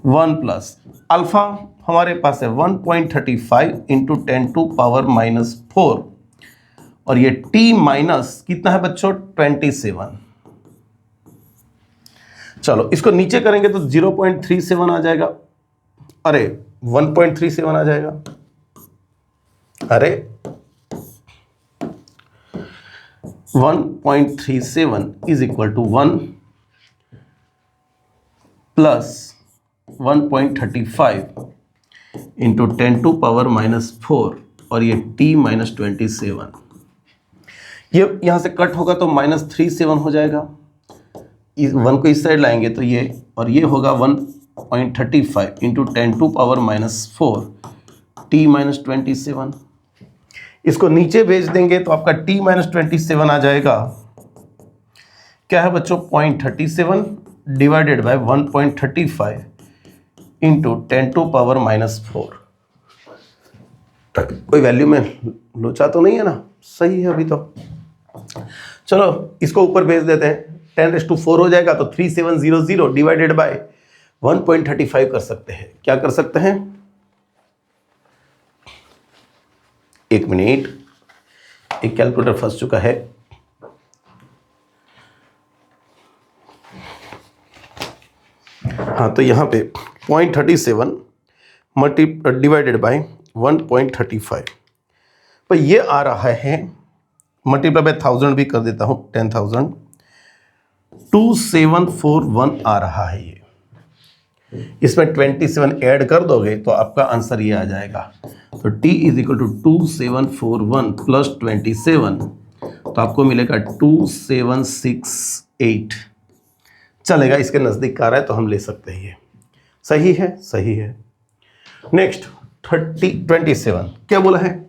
1 + अल्फा हमारे पास है 1.35 × 10⁻⁻4, और ये T माइनस कितना है बच्चों, 27। चलो इसको नीचे करेंगे तो 0.37 आ जाएगा, अरे 1.37 आ जाएगा, अरे 1.37 = 1 + 1.35 × 10⁻⁻4, और ये T - 27, ये यहां से कट होगा तो -37 हो जाएगा। 1 को इस साइड लाएंगे तो ये, और ये होगा 1.35 × 10⁻⁻4 T - 27। इसको नीचे भेज देंगे तो आपका T - 27 आ जाएगा, क्या है बच्चों, 0.37 डिवाइडेड बाय 1.35 × 10⁻⁻4। कोई वैल्यू में लोचा तो नहीं है ना, सही है अभी तो। चलो इसको ऊपर भेज देते हैं, 10⁻4 हो जाएगा, तो 3700 डिवाइडेड बाय 1.35 कर सकते हैं। क्या कर सकते हैं, 1 मिनट, एक कैलकुलेटर फंस चुका है। हाँ, तो यहाँ पे 0.37 डिवाइडेड बाय 1.35, पर ये आ रहा है, मल्टीप्लाई बाय 1000 भी कर देता हूँ, 10,000 2741 आ रहा है ये। इसमें 27 ऐड कर दोगे तो आपका आंसर ये आ जाएगा। तो T is equal to 2741 plus 27, तो आपको मिलेगा 2768। चलेगा, इसके नज़दीक आ रहा है तो हम ले सकते हैं ये। सही है, सही है। नेक्स्ट 27 क्या बोला है?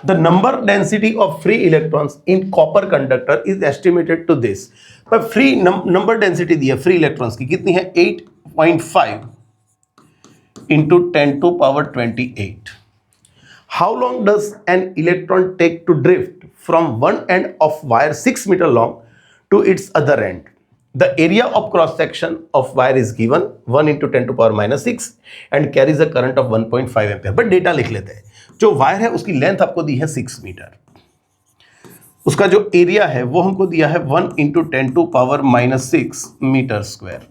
The number density of free electrons in copper conductor is estimated to this. पर फ्री नंबर डेंसिटी दी है फ्री इलेक्ट्रॉन्स की, कितनी है? 8.5 into 10⁻28। How long does an electron take to drift from one end of wire 6 metre long to its other end? The area of cross section of wire is given 1 into 10⁻⁻6 and carries a current of 1.5 ampere. But data लिख लेते हैं। जो wire है उसकी length आपको दी है 6 metre, उसका जो एरिया है वो हमको दिया है 1 into 10⁻⁻6 मीटर स्क्वायर।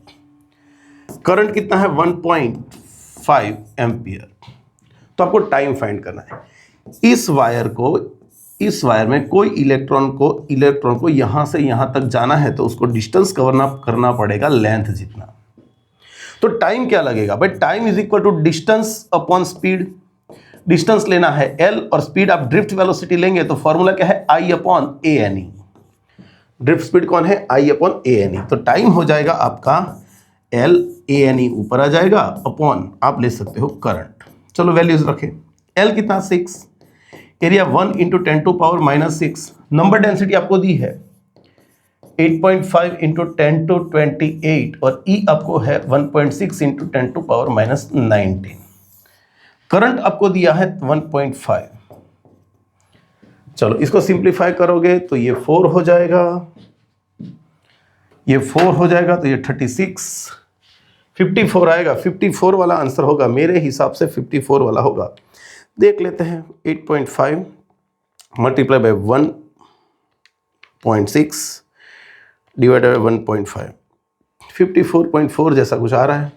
करंट कितना है? 1.5 एम्पियर। तो आपको टाइम फाइंड करना है। इस वायर में कोई इलेक्ट्रॉन को यहां से यहां तक जाना है तो उसको डिस्टेंस करना पड़ेगा लेंथ जितना। तो टाइम क्या लगेगा भाई? Time is equal to distance upon speed. Distance लेना है L और स्पीड आप ड्रिफ्ट वेलोसिटी लेंगे तो फॉर्मूला क्या है? I/ANE। ड्रिफ्ट स्पीड कौन है? I/ANE। तो टाइम हो जाएगा आपका L/ANE ऊपर आ जाएगा अपॉन आप ले सकते हो करंट। चलो वैल्यूज रखें। L कितना? 6, एरिया 1 इंटू 10⁻⁻6, नंबर डेंसिटी आपको दी है 8.5 इंटू 10⁻28 और E आपको है 1.6 इंटू 10⁻⁻19। करंट आपको दिया है 1.5। चलो इसको सिंप्लीफाई करोगे तो ये 4 हो जाएगा, ये 4 हो जाएगा तो ये 36, 54 आएगा। 54 वाला आंसर होगा, मेरे हिसाब से 54 वाला होगा। देख लेते हैं। 8.5 मल्टीप्लाई बाय 1.6 डिवाइडेड बाय 1.5, 54.4 जैसा कुछ आ रहा है।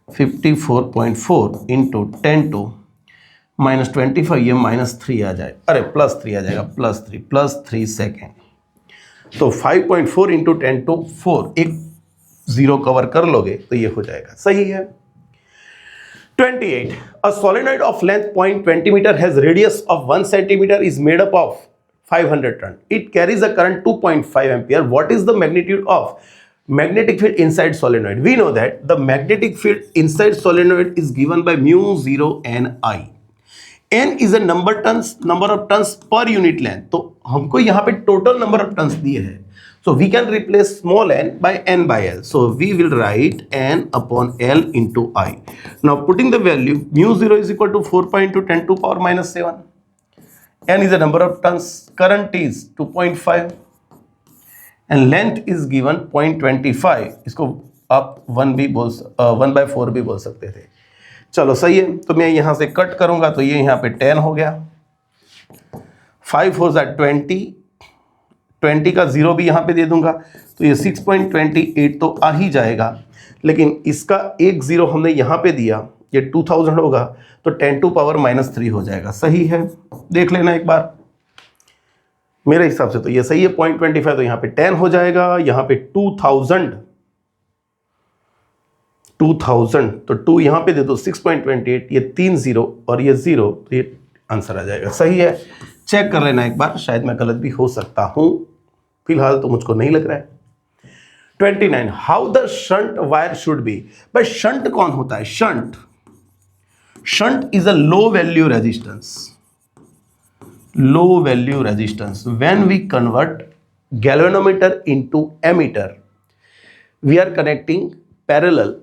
54.4 इंटू 10⁻⁻25, ये -3 आ जाए, अरे +3 आ जाएगा, +3 सेकेंड। तो 5.4 इंटू 10⁻4, एक जीरो कवर कर लोगे तो ये हो जाएगा। सही है। 28. A solenoid of length 0.20 meter has radius of 1 centimeter is made up of 500 turn. It carries a current 2.5 ampere. What is the magnitude of magnetic field inside solenoid? We know that the magnetic field inside solenoid is given by μ0 n I. N is a number of turns per unit length. तो हमको यहाँ पे total number of turns दिए हैं. So we can replace small n by n by L. So we will write n upon L into I. Now putting the value μ0 is equal to 4 into 10⁻⁻7. N is the number of turns. Current is 2.5 and length is given 0.25. इसको आप 1/4 भी बोल सकते थे। चलो सही है। तो मैं यहाँ से कट करूँगा तो ये यहाँ पे 10 हो गया। 5 4 20, 20 का 0 भी यहाँ पे दे दूंगा तो ये 6.28 तो आ ही जाएगा। लेकिन इसका एक 0 हमने यहाँ पे दिया, ये 2000 होगा तो 10⁻⁻3 हो जाएगा। सही है, देख लेना एक बार। मेरे हिसाब से तो ये सही है। 0.25 तो यहाँ पे 10 हो जाएगा, यहाँ पे 2000 तो 2 यहाँ पे दे दो, 6.28, ये 3 0 और ये 0 तो ये आंसर आ जाएगा। सही है, चेक कर लेना एक बार, शायद मैं गलत भी हो सकता हूं, फिलहाल तो मुझको नहीं लग रहा है। 29. How the shunt wire should be? भाई शंट कौन होता है? Shunt is a low value resistance. When we convert galvanometer into ammeter, we are connecting parallel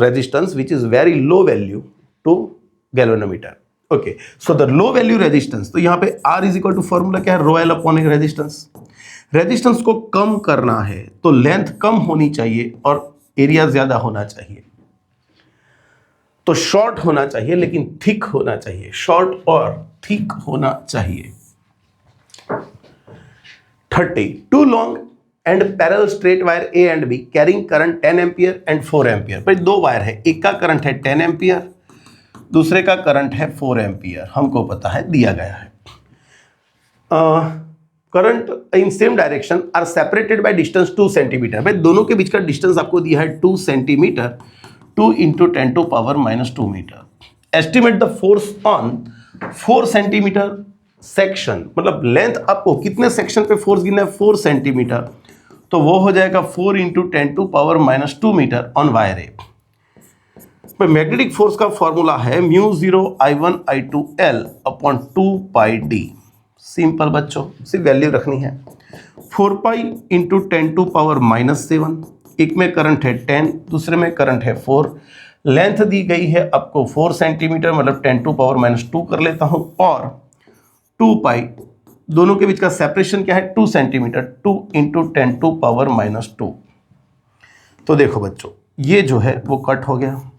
resistance which is very low value to galvanometer. Okay, so the low value resistance, तो यहाँ पे R is equal to formula क्या है? rho L upon resistance. Resistance को कम करना है तो length कम होनी चाहिए और एरिया ज्यादा होना चाहिए। तो शॉर्ट होना चाहिए लेकिन थिक होना चाहिए, शॉर्ट और थिक होना चाहिए। 30. Two long and parallel straight wire A and B carrying current 10 ampere and 4 ampere. भाई दो वायर है, एक का करंट है 10 एम्पियर, दूसरे का करंट है 4 एम्पियर, हमको पता है, दिया गया है। Current in same direction are separated by distance 2 centimetre. भाई दोनों के बीच का डिस्टेंस आपको दिया है 2 centimetre, 2 into 10⁻⁻2 metre. Estimate the force on 4 centimetre section, मतलब लेंथ आपको कितने सेक्शन पे फोर्स गिनना है, 4 सेंटीमीटर, तो वो हो जाएगा 4 into 10⁻⁻2 metre on wire A. Magnetic force का फॉर्मूला है μ0 I1I2L अपॉन 2πd। सिंपल बच्चों, सिर्फ वैल्यू रखनी है। 4π इंटू 10⁻⁻7, एक में करंट है 10, दूसरे में करंट है 4। लेंथ दी गई है आपको 4 सेंटीमीटर, मतलब 10⁻⁻2 कर लेता हूं, और 2π, दोनों के बीच का सेपरेशन क्या है 2 सेंटीमीटर, 2 इंटू 10⁻⁻2। तो देखो बच्चों, ये जो है वो कट हो गया।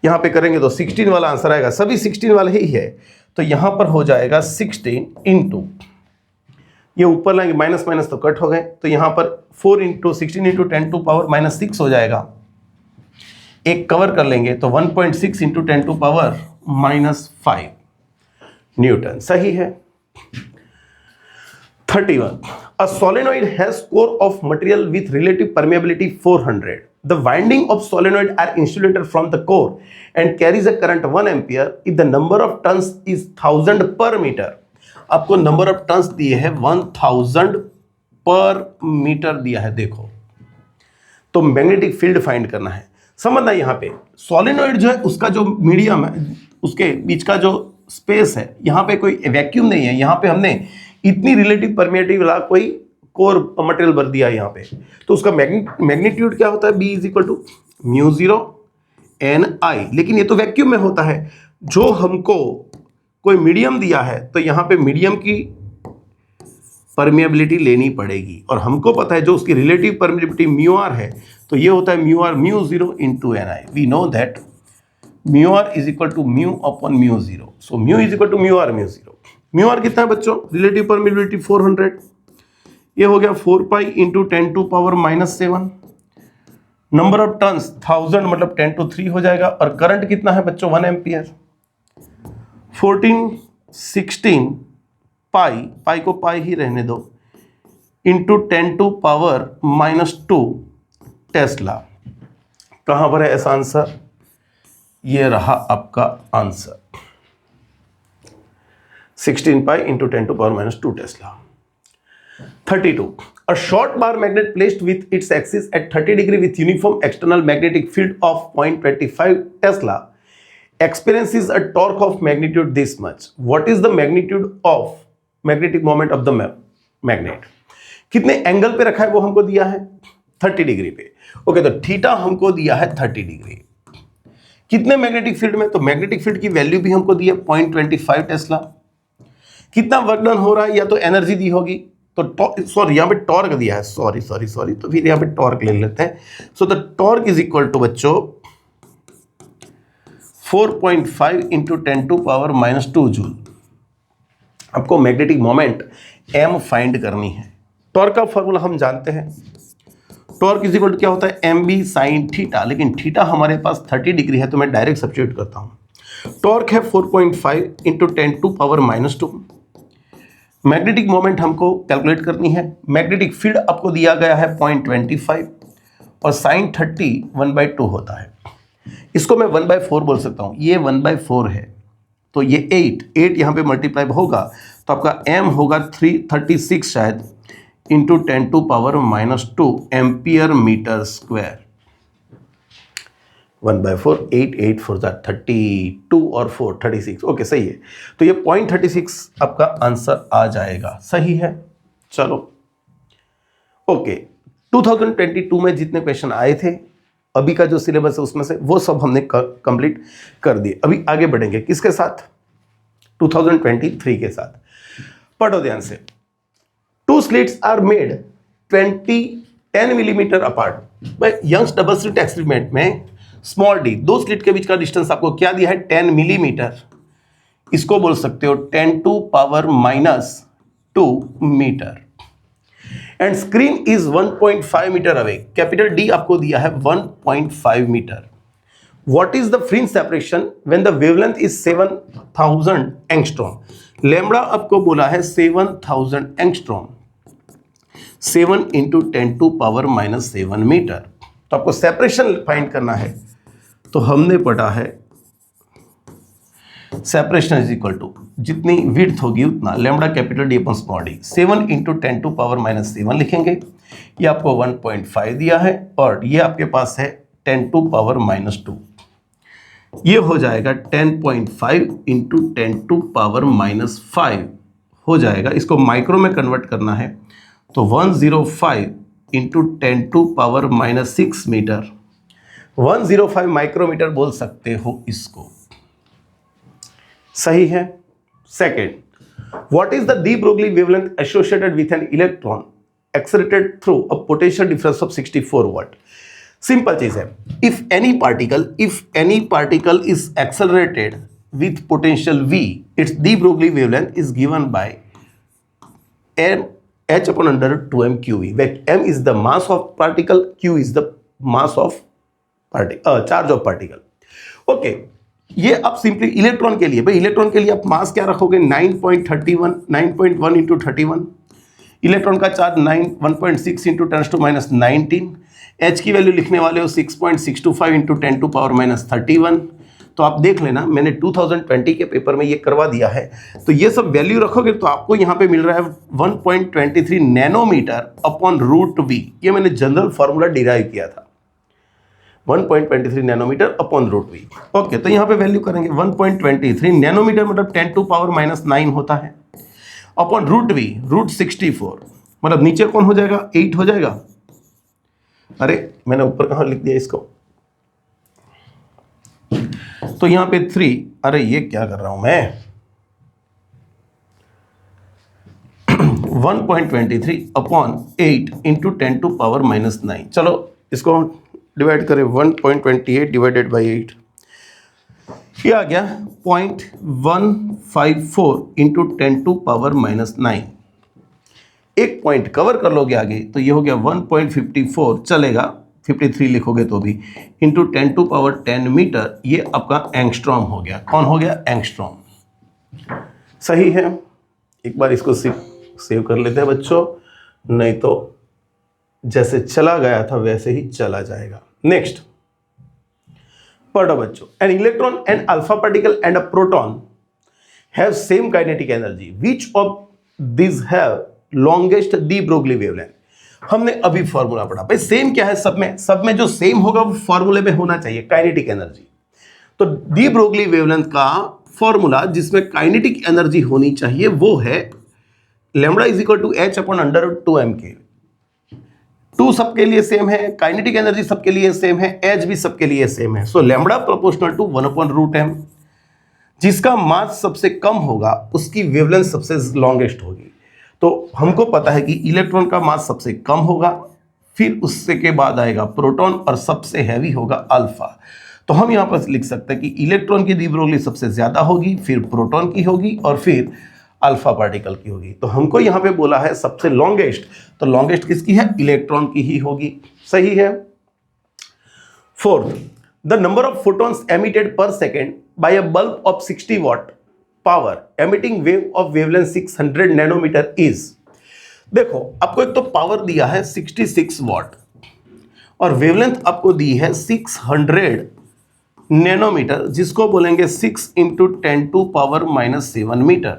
यहां पे करेंगे तो 16 वाला आंसर आएगा, सभी 16 वाले ही है, तो यहां पर हो जाएगा 16 इंटू, ये ऊपर लाएंगे माइनस माइनस तो कट हो गए, तो यहां पर 4 इंटू 16 इंटू 10⁻⁻6 हो जाएगा। एक कवर कर लेंगे तो 1.6 इंटू 10⁻⁻5 न्यूटन। सही है। 31. A solenoid has core of material with relative permeability 400. The winding of solenoid are insulated from the core and carries a current 1 ampere if the number of turns is 1000 per meter. आपको number of turns दिए हैं 1000 पर metre दिया है। देखो, तो magnetic field find करना है। समझना, यहाँ पे सोलेनॉइड जो है उसका जो मीडियम है, उसके बीच का जो स्पेस है, यहाँ पे कोई वैक्यूम नहीं है, यहाँ पे हमने इतनी रिलेटिव परमिएटिव वाला कोई कोर मटेरियल भर दिया है यहाँ पे, तो उसका मैग्नीट्यूड क्या होता है, B is equal to μ0 Ni। लेकिन ये तो वैक्यूम में होता है। जो हमको कोई मीडियम दिया है तो यहाँ पे मीडियम की परमिएबिलिटी लेनी पड़ेगी, और हमको पता है जो उसकी रिलेटिव परमिएबिलिटी μr है, तो ये होता है μr μ0 into Ni। We know that μr is equal to μ upon μ0, so μ is equal to μr μ0। μr कितना है बच्चों, रिलेटिव परमिएबिलिटी 400, ये हो गया 4π इंटू 10⁻⁻7। नंबर ऑफ टर्न्स 1000, मतलब 10⁻³ हो जाएगा, और करंट कितना है बच्चों 1 एम्पियर। 16 पाई को पाई ही रहने दो, इंटू 10⁻⁻2 टेस्ला। कहां पर है ऐसा आंसर, ये रहा आपका answer 16 pi into 10⁻⁻2 Tesla. 32. A short bar magnet placed with its axis at 30 degree with uniform external magnetic field of 0.25 Tesla experiences a torque of magnitude this much. What is the magnitude of magnetic moment of the magnet? कितने angle पे रखा है वो हमको दिया है 30 degree पे। Okay, तो थीटा हमको दिया है 30 डिग्री। कितने मैग्नेटिक फील्ड में, तो मैग्नेटिक फील्ड की वैल्यू भी हमको दी है 0.25 टेस्ला। कितना वर्क डन हो रहा है, या तो एनर्जी दी होगी, तो सॉरी यहाँ पे टॉर्क दिया है, सॉरी, तो फिर यहाँ पे टॉर्क ले लेते हैं। So the torque is equal to बच्चों 4.5 इंटू 10⁻⁻2 जूल। आपको मैग्नेटिक मोमेंट m फाइंड करनी है। टॉर्क का फॉर्मूला हम जानते हैं, टॉर्क इज इक्वल टू क्या होता है mb साइन थीटा, लेकिन थीटा हमारे पास 30 डिग्री है, तो मैं डायरेक्ट सब्स्टिट्यूट करता हूं। टॉर्क है 4.5 इंटू 10⁻⁻2। मैग्नेटिक मोमेंट हमको कैलकुलेट करनी है। मैग्नेटिक फील्ड आपको दिया गया है 0.25, और साइन 30 1/2 होता है। इसको मैं 1/4 बोल सकता हूँ, ये 1/4 है, तो ये 8 यहाँ पे मल्टीप्लाई होगा, तो आपका m होगा 336 शायद, इंटू 10⁻⁻2 एम्पियर मीटर स्क्वायर। 1/4, 8 4 32 और 4 36। ओके, सही है, तो ये 0.36 आपका आंसर आ जाएगा। सही है, चलो ओके। 2022 में जितने क्वेश्चन आए थे, अभी का जो सिलेबस है उसमें से वो सब हमने कंप्लीट कर दिए। अभी आगे बढ़ेंगे किसके साथ, 2023 के साथ। पढ़ो ध्यान से। 2 slits are made 10 millimetre apart. Young's double slit experiment में स्मॉल डी, 2 स्लिट के बीच का डिस्टेंस आपको क्या दिया है 10 मिलीमीटर। इसको बोल सकते हो 10⁻⁻2 metre. And screen is 1.5 metre away. Capital D आपको दिया है 1.5 metre. What is the fringe separation when the wavelength is 7000 angstrom. Lambda आपको बोला है 7000 एंगस्ट्रॉम, 7 इंटू 10⁻⁻7 मीटर। तो आपको सेपरेशन फाइंड करना है, तो हमने पढ़ा है सेपरेशन इज इक्वल टू जितनी विड्थ होगी उतना lambda capital D upon small D, 7 into 10⁻⁻7 लिखेंगे। ये आपको 1.5 दिया है और ये आपके पास है 10⁻⁻2, ये हो जाएगा 10.5 इंटू 10⁻⁻5 हो जाएगा। इसको माइक्रो में कन्वर्ट करना है तो 105 इंटू 10⁻⁻6 मीटर, 105 माइक्रोमीटर बोल सकते हो इसको, सही है। Second, what is the de Broglie wavelength associated with an electron accelerated through a potential difference of 64 watt. Simple चीज है, if any particle is accelerated with potential V, its de Broglie wavelength is given by m h upon under 2m qe, where m is the mass of particle, q is the mass of charge of particle। Okay, ये आप simply electron के लिए, भाई electron के लिए आप मास क्या रखोगे 9.31, 9.1 इंटू 31, इलेक्ट्रॉन का चार्ज 1.6 इंटू 10⁻19, h की वैल्यू लिखने वाले हो 6.625 इंटू 10⁻31। तो आप देख लेना, मैंने 2020 के पेपर में ये करवा दिया है। तो ये सब वैल्यू रखोगे तो आपको यहाँ पे मिल रहा है 1.23 नैनोमीटर अपॉन रूट वी। ये मैंने जनरल फॉर्मूला डिराइव किया था, 1.23 nanometre upon root v. Okay, तो यहाँ पे वैल्यू करेंगे 1.23 नैनोमीटर मतलब 10⁻⁹ होता है, अपॉन रूट वी, रूट 64 मतलब नीचे कौन हो जाएगा 8 हो जाएगा। अरे मैंने ऊपर कहाँ लिख दिया इसको, तो यहां पे 3, अरे ये क्या कर रहा हूं मैं 1.23 अपॉन 8 इंटू 10⁻⁹। चलो इसको डिवाइड करें, 1.28 डिवाइडेड बाई 8, ये आ गया 0.154 इंटू 10⁻⁹। एक पॉइंट कवर कर लोगे आगे तो ये हो गया 1.54, चलेगा 53 लिखोगे तो भी, इंटू 10⁻10 मीटर, ये आपका एंगस्ट्रॉम हो गया। कौन हो गया एंगस्ट्रॉम, सही है। एक बार इसको सेव कर लेते हैं बच्चों, नहीं तो जैसे चला गया था वैसे ही चला जाएगा। नेक्स्ट पढ़ो बच्चों, an electron and alpha particle and a proton have same kinetic energy, which of this have longest D Broglie wavelength. हमने अभी फॉर्मूला पढ़ा, भाई सेम क्या है सब में जो सेम होगा वो फॉर्मूले में होना चाहिए, काइनेटिक एनर्जी। तो डी ब्रोगली वेवलेंथ का फॉर्मूला जिसमें काइनेटिक एनर्जी होनी चाहिए वो है lambda is equal to h upon under 2m K. 2 सबके लिए सेम है, काइनेटिक एनर्जी सबके लिए सेम है, h भी सबके लिए सेम है। So lambda proportional to 1 upon root m। जिसका मास सबसे कम होगा उसकी वेवलेंथ सबसे लॉन्गेस्ट होगी। तो हमको पता है कि इलेक्ट्रॉन का मास सबसे कम होगा, फिर उससे के बाद आएगा प्रोटॉन और सबसे हैवी होगा अल्फा। तो हम यहाँ पर लिख सकते हैं कि इलेक्ट्रॉन की डी ब्रोगली सबसे ज्यादा होगी, फिर प्रोटॉन की होगी और फिर अल्फा पार्टिकल की होगी। तो हमको यहाँ पे बोला है सबसे लॉन्गेस्ट, तो लॉन्गेस्ट किसकी है इलेक्ट्रॉन की ही होगी, सही है। Fourth, the number of photons emitted per second by a bulb of 60 watt power emitting wave of wavelength 600 nanometre is. देखो आपको एक तो पावर दिया है 66 वाट और वेवलेंथ आपको दी है 600 नैनोमीटर, जिसको बोलेंगे 6 into 10⁻⁻7 metre.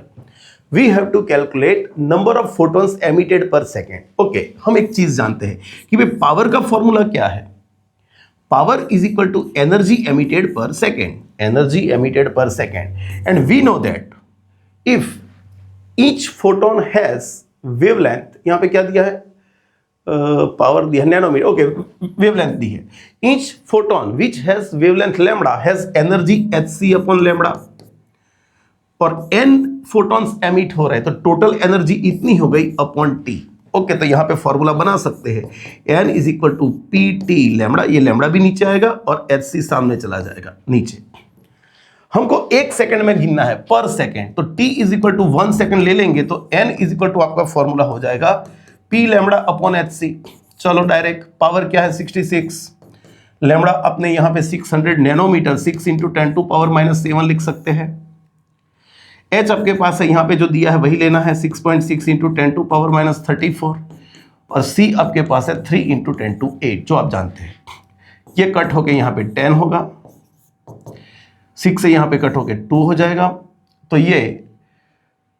We have to calculate number of photons emitted per second. Okay, हम एक चीज जानते हैं कि भाई पावर का फॉर्मूला क्या है, power is equal to energy emitted per second, energy emitted per second, and we know that if each photon has wavelength, यहाँ पे क्या दिया है पावर दिया है नैनोमीटर, ओके वेवलेंथ दी है, each photon which has wavelength lambda has energy hc upon lambda, और n photons emit हो रहे हैं तो टोटल एनर्जी इतनी हो गई अपॉन t। ओके, तो यहाँ पे फॉर्मूला बना सकते हैं n is equal to p t lambda, ये लैम्बडा भी नीचे आएगा और hc सामने चला जाएगा नीचे। हमको 1 सेकंड में गिनना है पर सेकंड, तो t is equal to 1 second ले लेंगे तो n इज इक्वल टू आपका फॉर्मूला हो जाएगा p लैम्बडा अपॉन hc। चलो डायरेक्ट पावर क्या है 66, लैम्बडा अपने यहाँ पे 600 नैनोमीटर, 6 इंटू 10⁻⁻7 लिख सकते हैं। H आपके पास है, यहाँ पे जो दिया है वही लेना है, 6.6 इंटू 10 टू पावर माइनस 34, और C आपके पास है 3 इंटू 10 टू 8 जो आप जानते हैं। ये कट होके यहाँ पे 10 होगा, 6 से यहाँ पे कट होके 2 हो जाएगा, तो ये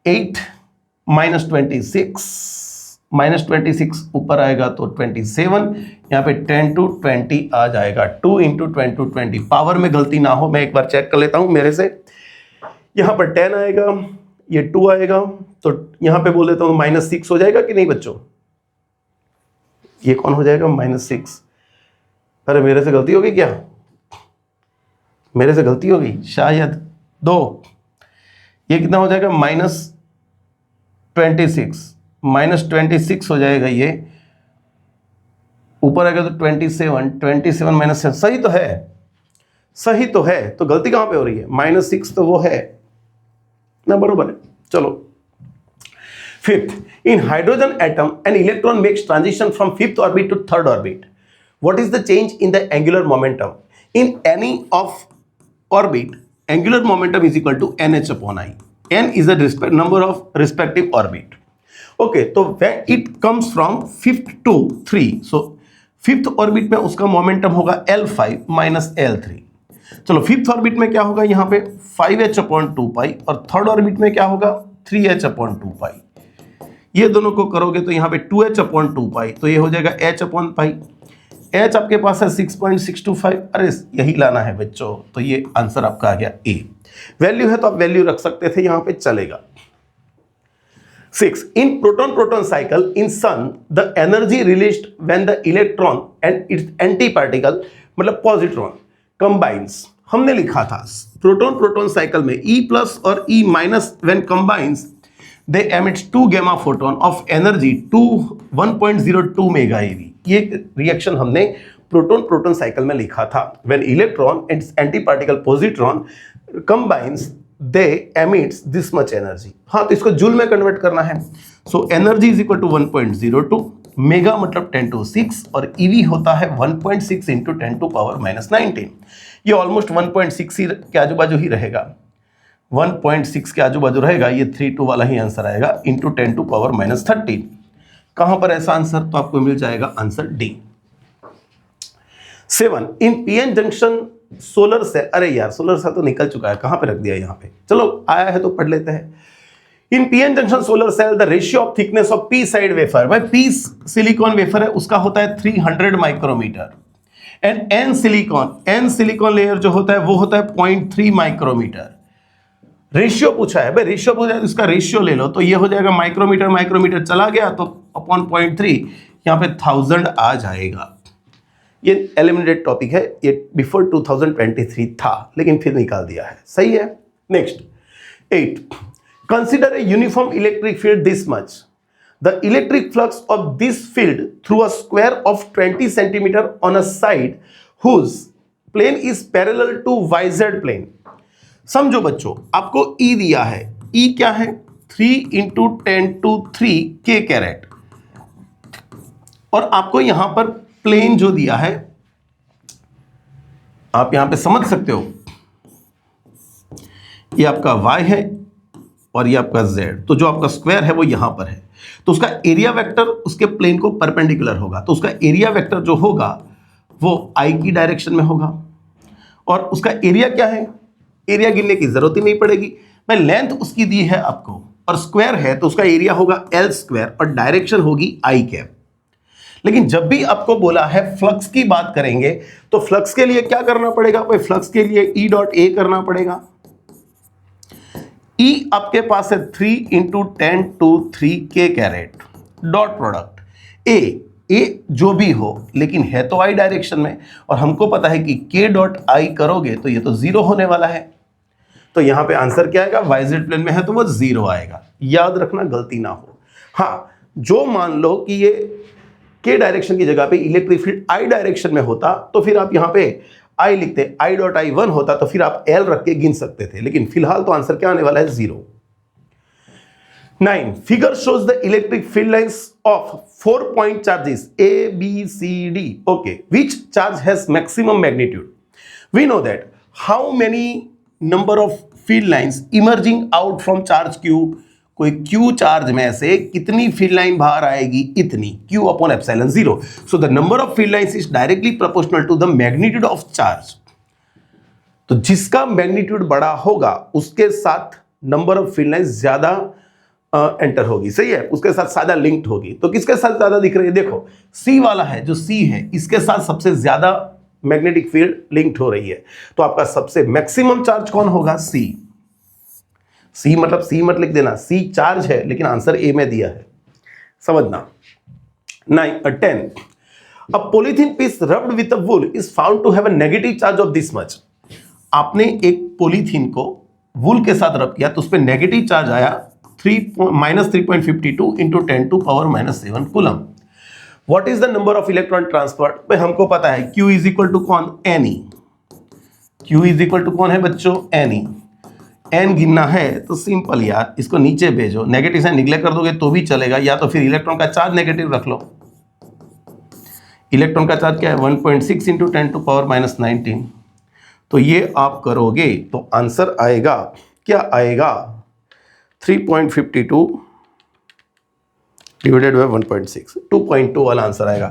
8 माइनस 26 ऊपर आएगा तो 27, यहाँ पे 10 टू 20 आ जाएगा, 2 इंटू 10 टू 20। पावर में गलती ना हो, मैं एक बार चेक कर लेता हूँ मेरे से। यहाँ पर 10 आएगा, ये 2 आएगा, तो यहाँ पे बोल देता हूँ -6 हो जाएगा कि नहीं बच्चों? ये कौन हो जाएगा? -6। अरे मेरे से गलती होगी क्या? मेरे से गलती होगी शायद। 2, ये कितना हो जाएगा? -26 हो जाएगा, ये ऊपर आएगा तो 27 माइनस 7, सही तो है, सही तो है। तो गलती कहां पे हो रही है? -6 तो वो है ना, बरोबर है। चलो, fifth, in hydrogen atom an electron makes transition from fifth orbit to third orbit. What is the change in the angular momentum in any of orbit? Angular momentum is equal to nh upon I. N is the number of respective orbit. Okay, तो when it comes from fifth to 3, so fifth orbit में उसका momentum होगा L5 minus L3. चलो, fifth orbit में क्या होगा? यहाँ पे 5h upon 2 pi, और third orbit में क्या होगा? 3h upon 2 pi. ये दोनों को करोगे तो यहाँ पे 2h upon 2 pi, तो ये हो जाएगा h upon pi. H आपके पास है 6.625, अरे यही लाना है बच्चों, तो ये आंसर आपका आ गया A। वैल्यू है तो आप वैल्यू रख सकते थे, यहां पे चलेगा। 6, in proton proton cycle in sun the energy released when the electron and its anti particle, मतलब पॉजिट्रॉन, कंबाइंस। हमने लिखा था प्रोटॉन प्रोटॉन साइकिल में E+ और E- when combines they emits 2 gamma photon of energy 1.02 mega eV। ये reaction हमने proton proton cycle में लिखा था। When electron and anti particle positron combines they emits this much energy. हाँ, तो इसको जूल में कन्वर्ट करना है। So energy is equal to 1.02, mega मतलब 10 to 6, और ईवी होता है 1.6 इंटू 10 टू पावर माइनस 19। ये ऑलमोस्ट 1.6 ही के आजू बाजू ही रहेगा, 1.6 के आजू बाजू रहेगा। ये 3.2 वाला ही आंसर आएगा, इंटू 10 टू पावर माइनस 13। कहां पर ऐसा आंसर? तो आपको मिल जाएगा आंसर डी। 7, इन पीएन जंक्शन सोलर सेल, अरे यार सोलर सेल तो निकल चुका है, कहां पे रख दिया? यहां पे। चलो, आया है तो पढ़ लेते हैं। In PN junction solar cell the ratio of thickness of P side wafer, भाई पी सिलिकॉन वेफर है, उसका होता है 300 micrometre, and N silicon layer जो होता है वो होता है 0.3 माइक्रोमीटर। रेशियो पूछा है भाई, रेशियो पूछा है तो इसका रेशियो ले लो, तो ये हो जाएगा माइक्रोमीटर माइक्रोमीटर चला गया तो अपॉन 0.3, यहाँ पे 1000 आ जाएगा। ये एलिमिनेटेड टॉपिक है, ये बिफोर 2023 था लेकिन फिर निकाल दिया है, सही है। Next 8, consider a uniform electric field this much, the electric flux of this field through a square of 20 centimetre on a side whose plane is parallel to YZ plane. समझो बच्चों, आपको E दिया है, E क्या है? 3 into 10 to 3 K carat, और आपको यहां पर प्लेन जो दिया है, आप यहां पे समझ सकते हो, ये आपका Y है और ये आपका Z, तो जो आपका स्क्वायर है वो यहां पर है, तो उसका एरिया वेक्टर उसके प्लेन को परपेंडिकुलर होगा, तो उसका एरिया वेक्टर जो होगा वो I की डायरेक्शन में होगा। और उसका एरिया क्या है? एरिया गिनने की जरूरत ही नहीं पड़ेगी भाई, लेंथ उसकी दी है आपको और स्क्वायर है तो उसका एरिया होगा L² और डायरेक्शन होगी I कैप। लेकिन जब भी आपको बोला है फ्लक्स की बात करेंगे तो फ्लक्स के लिए क्या करना पड़ेगा भाई? फ्लक्स के लिए E.A करना पड़ेगा। E आपके पास है 3 into 10 to 3 K caret, dot product A जो भी हो लेकिन है तो I डायरेक्शन में, और हमको पता है कि K.I करोगे तो ये तो 0 होने वाला है, तो यहां पे आंसर क्या आएगा? YZ प्लेन में है तो वो 0 आएगा, याद रखना गलती ना हो। हाँ, जो मान लो कि ये K डायरेक्शन की जगह पे इलेक्ट्रिक फील्ड I डायरेक्शन में होता तो फिर आप यहां पे I लिखते, I.I1 होता तो फिर आप L रख के गिन सकते थे, लेकिन फिलहाल तो आंसर क्या आने वाला है? 0। 9, figure shows the electric field lines of 4 point charges A, B, C, D. Okay, which charge has maximum magnitude? We know that how many number of field lines emerging out from charge q, कोई q charge में से कितनी field line बाहर आएगी, इतनी q upon epsilon zero. So the number of field lines is directly proportional to the magnitude of charge. तो जिसका magnitude बड़ा होगा उसके साथ नंबर ऑफ फील्ड लाइंस ज्यादा एंटर होगी, सही है, उसके साथ ज्यादा लिंक्ड होगी। तो किसके साथ ज्यादा दिख रही है, देखो सी वाला है, जो सी है इसके साथ सबसे ज्यादा मैग्नेटिक फील्ड लिंक्ड हो रही है। तो आपका सबसे मैक्सिमम चार्ज कौन होगा, सी। सी मतलब सी मत लिख देना, सी चार्ज है लेकिन आंसर ए में दिया है, समझना। 10 a polythene piece rubbed with a wool is found to have a negative charge of this much. आपने एक पॉलीथीन को वूल के साथ रब किया तो उस पर नेगेटिव चार्ज आया -3.52 into 10 to power -7 coulomb. What is the number of electron transferred, भाई हमको पता है Q इज इक्वल टू कौन, N। Q is equal to कौन है बच्चों, N। N गिनना है तो सिंपल यार, इसको नीचे भेजो, नेगेटिव से निगलेक्ट कर दोगे तो भी चलेगा, या तो फिर इलेक्ट्रॉन का चार्ज नेगेटिव रख लो। इलेक्ट्रॉन का चार्ज क्या है 1.6 इंटू 10 टू पावर -19। तो ये आप करोगे तो आंसर आएगा, क्या आएगा, 3.52 डिवाइडेड बाय 1.6, 2.2 वाला आंसर आएगा।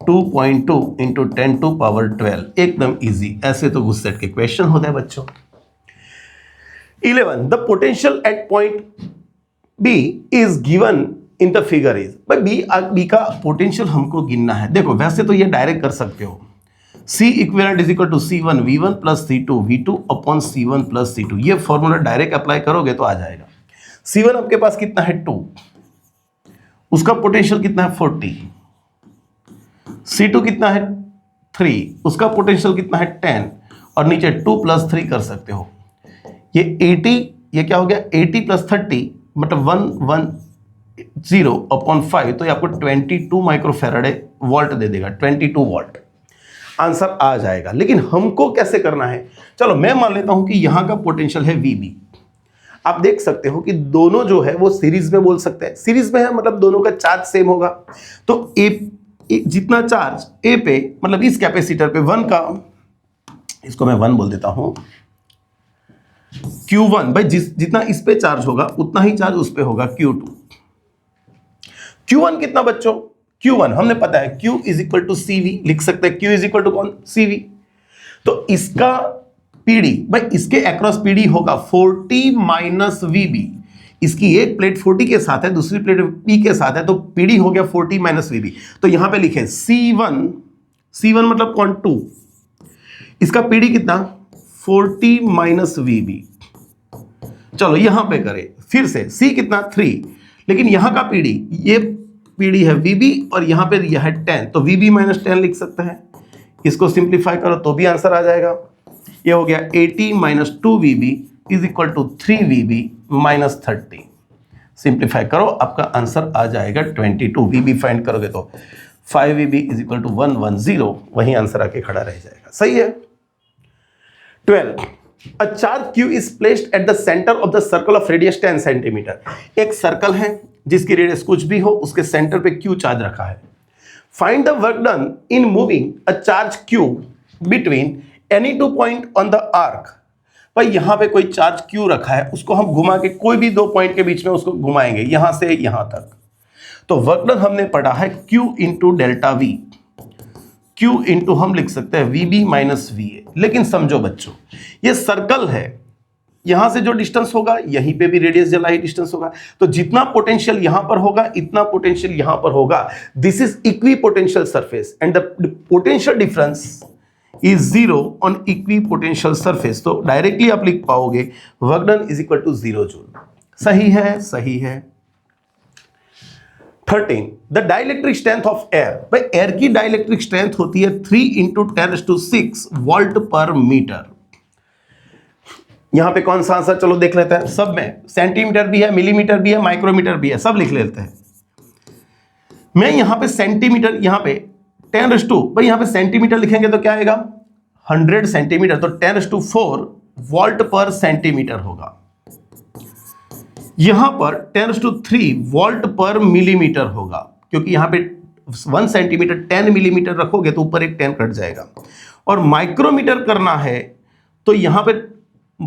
2.2 इंटू 10 टू पावर 12, एकदम इजी। ऐसे तो गुस्सेट के क्वेश्चन होते हैं बच्चों। 11 the potential at point B is given in the figure is, भाई बी का पोटेंशियल हमको गिनना है। देखो वैसे तो ये डायरेक्ट कर सकते हो, C equivalent is equal to C1 V1 plus C2 V2 upon C1 plus C2, ये फॉर्मूला डायरेक्ट अप्लाई करोगे तो आ जाएगा। C1 आपके पास कितना है 2, उसका पोटेंशियल कितना है 40, C2 कितना है 3, उसका पोटेंशियल कितना है 10, और नीचे 2 प्लस 3 कर सकते हो। ये 80, ये क्या हो गया 80 प्लस 30 मतलब 110 अपॉन 5, तो ये आपको 22 माइक्रोफेराडे वोल्ट दे देगा, 22 वोल्ट आंसर आ जाएगा। लेकिन हमको कैसे करना है, चलो मैं मान लेता हूं कि यहां का पोटेंशियल है VB। आप देख सकते हो कि दोनों जो है वो सीरीज में बोल सकते हैं, सीरीज में है मतलब दोनों का चार्ज सेम होगा। तो जितना चार्ज ए पे मतलब इस कैपेसिटर पे 1 का, इसको मैं 1 बोल देता हूं, Q1 भाई जितना इस पे चार्ज होगा उतना ही चार्ज उस पे होगा Q2। Q1 कितना बच्चों, Q1 हमने पता है Q is equal to CV, लिख सकते हैं Q इज इक्वल टू कौन, CV। तो इसका PD भाई इसके अक्रॉस PD होगा 40 माइनस VB। इसकी एक प्लेट 40 के साथ है, दूसरी प्लेट P के साथ है, तो PD हो गया 40 माइनस VB। तो यहां पे लिखे C1 मतलब कौन 2, इसका PD कितना 40 माइनस VB। चलो यहां पे करें फिर से, C कितना 3, लेकिन यहां का PD, ये PD है VB और यहां पे यह है 10, तो VB माइनस 10 लिख सकते हैं। इसको सिंप्लीफाई करो तो भी आंसर आ जाएगा। ये हो गया 80 minus 2VB is equal to 3VB minus 30। Simplify करो आपका आंसर आ जाएगा 22। VB फाइंड करोगे तो 5VB इज इक्वल टू 110, वही आंसर आके खड़ा रह जाएगा, सही है। 12 A charge Q is placed at the center of the circle of radius 10 centimetre. एक सर्कल है जिसकी रेडियस कुछ भी हो, उसके सेंटर पे Q चार्ज रखा है। Find the work done in moving a charge Q between any 2 point on the arc। भाई यहां पे कोई चार्ज Q रखा है, उसको हम घुमा के कोई भी 2 पॉइंट के बीच में उसको घुमाएंगे यहां से यहां तक। तो वर्क डन हमने पढ़ा है Q into delta V, Q into हम लिख सकते हैं VB माइनस VA। लेकिन समझो बच्चों ये सर्कल है, यहां से जो डिस्टेंस होगा यहीं पे भी रेडियस जला ही डिस्टेंस होगा, तो जितना पोटेंशियल यहां पर होगा इतना पोटेंशियल यहां पर होगा। This is equipotential surface and the potential difference is 0 on equipotential surface. तो डायरेक्टली आप लिख पाओगे work done is equal to 0 joule. सही है, सही है। 13 the dielectric strength of air, भाई एयर की डाइलेक्ट्रिक स्ट्रेंथ होती है 3 इंटू 10⁶ वोल्ट पर मीटर। यहां पे कौन सा आंसर, चलो देख लेते हैं। सब में सेंटीमीटर भी है, मिलीमीटर भी है, माइक्रोमीटर भी है, सब लिख लेते हैं। मैं यहां पे सेंटीमीटर, यहां पे 10⁻, भाई यहां पे सेंटीमीटर लिखेंगे तो क्या आएगा 100 सेंटीमीटर, तो 10⁴ वोल्ट पर सेंटीमीटर होगा। यहां पर 10⁻³ वोल्ट पर मिलीमीटर होगा, क्योंकि यहां पे 1 सेंटीमीटर 10 मिलीमीटर रखोगे तो ऊपर एक 10 कट जाएगा। और माइक्रोमीटर करना है तो यहां पे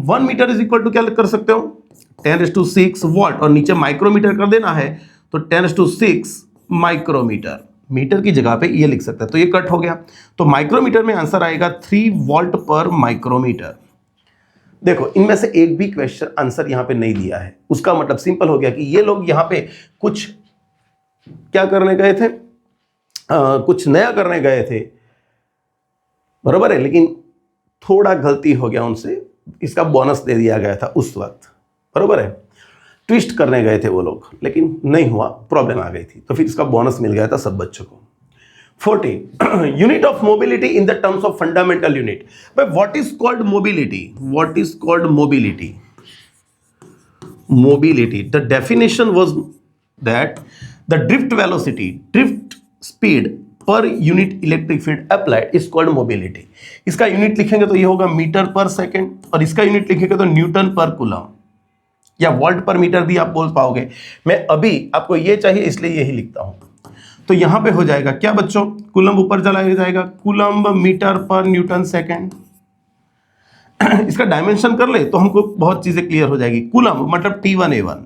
1 मीटर इज इक्वल टू क्या कर सकते हो, 10⁶ वॉल्ट, और नीचे माइक्रोमीटर कर देना है तो 10⁶ माइक्रोमीटर, मीटर की जगह पे ये लिख सकते हैं, तो ये कट हो गया। तो माइक्रोमीटर में आंसर आएगा 3 वोल्ट पर माइक्रोमीटर। देखो इनमें से एक भी क्वेश्चन आंसर यहां पे नहीं दिया है, उसका मतलब सिंपल हो गया कि ये लोग यहां पे कुछ क्या करने गए थे, कुछ नया करने गए थे, बराबर है, लेकिन थोड़ा गलती हो गया उनसे, इसका बोनस दे दिया गया था उस वक्त, बराबर है, ट्विस्ट करने गए थे वो लोग, लेकिन नहीं हुआ, प्रॉब्लम आ गई थी, तो फिर इसका बोनस मिल गया था सब बच्चों को। 40 unit of mobility in the terms of fundamental unit. भाई what is called mobility, what is called mobility, mobility the definition was that the drift velocity, drift speed per unit electric field applied is called mobility. इसका unit लिखेंगे तो ये होगा metre per second, और इसका unit लिखेंगे तो Newton per coulomb या वोल्ट पर मीटर भी आप बोल पाओगे। मैं अभी आपको ये चाहिए इसलिए यही लिखता हूं। तो यहां पे हो जाएगा क्या बच्चों, कूलम ऊपर चला जाएगा, कूलम मीटर पर न्यूटन सेकेंड। इसका डायमेंशन कर ले तो हमको बहुत चीजें क्लियर हो जाएगी। कूलम मतलब T1A1,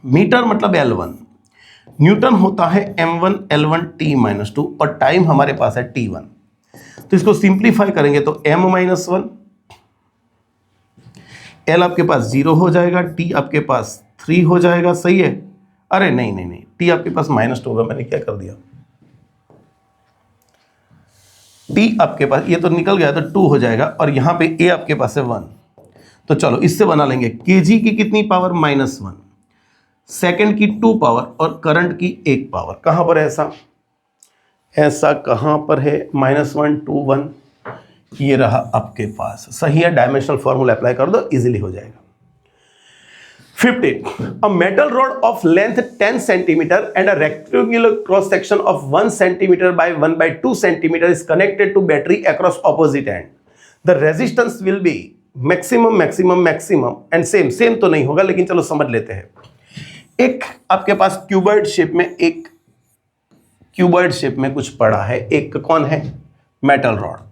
मीटर मतलब L1, न्यूटन होता है M1 L1 T-2, और टाइम हमारे पास है T1। तो इसको सिंप्लीफाई करेंगे तो M-1, L आपके पास 0 हो जाएगा, T आपके पास 3 हो जाएगा, सही है। अरे नहीं नहीं नहीं, T आपके पास -2 होगा, मैंने क्या कर दिया, T आपके पास ये तो निकल गया तो 2 हो जाएगा, और यहां पे A आपके पास है 1। तो चलो इससे बना लेंगे, kg की कितनी पावर, -1, सेकंड की 2 पावर, और करंट की 1 पावर। कहां पर है ऐसा, ऐसा कहां पर है, -1 2 1, ये रहा आपके पास, सही है। डायमेंशनल फॉर्मूला अप्लाई कर दो, इजीली हो जाएगा। 15 a metal rod of length 10 cm and a rectangular cross section of 1 cm by 1/2 cm is connected to battery across opposite end. The resistance will be maximum and same तो नहीं होगा, लेकिन चलो समझ लेते हैं। एक आपके पास क्यूबॉइड शेप में, एक क्यूबॉइड शेप में कुछ पड़ा है, एक कौन है, मेटल रॉड।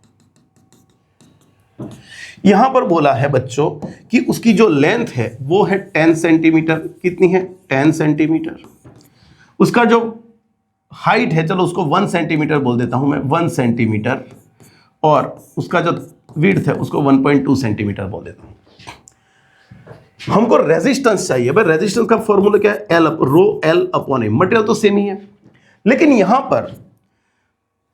यहां पर बोला है बच्चों कि उसकी जो लेंथ है वो है 10 सेंटीमीटर, कितनी है, 10 सेंटीमीटर। उसका जो हाइट है, चलो उसको 1 सेंटीमीटर बोल देता हूं मैं, 1 सेंटीमीटर, और उसका जो विड्थ है उसको 1.2 सेंटीमीटर बोल देता हूं। हमको रेजिस्टेंस चाहिए, भाई रेजिस्टेंस का फॉर्मूला क्या है, L मटेरियल तो सेम ही है, लेकिन यहां पर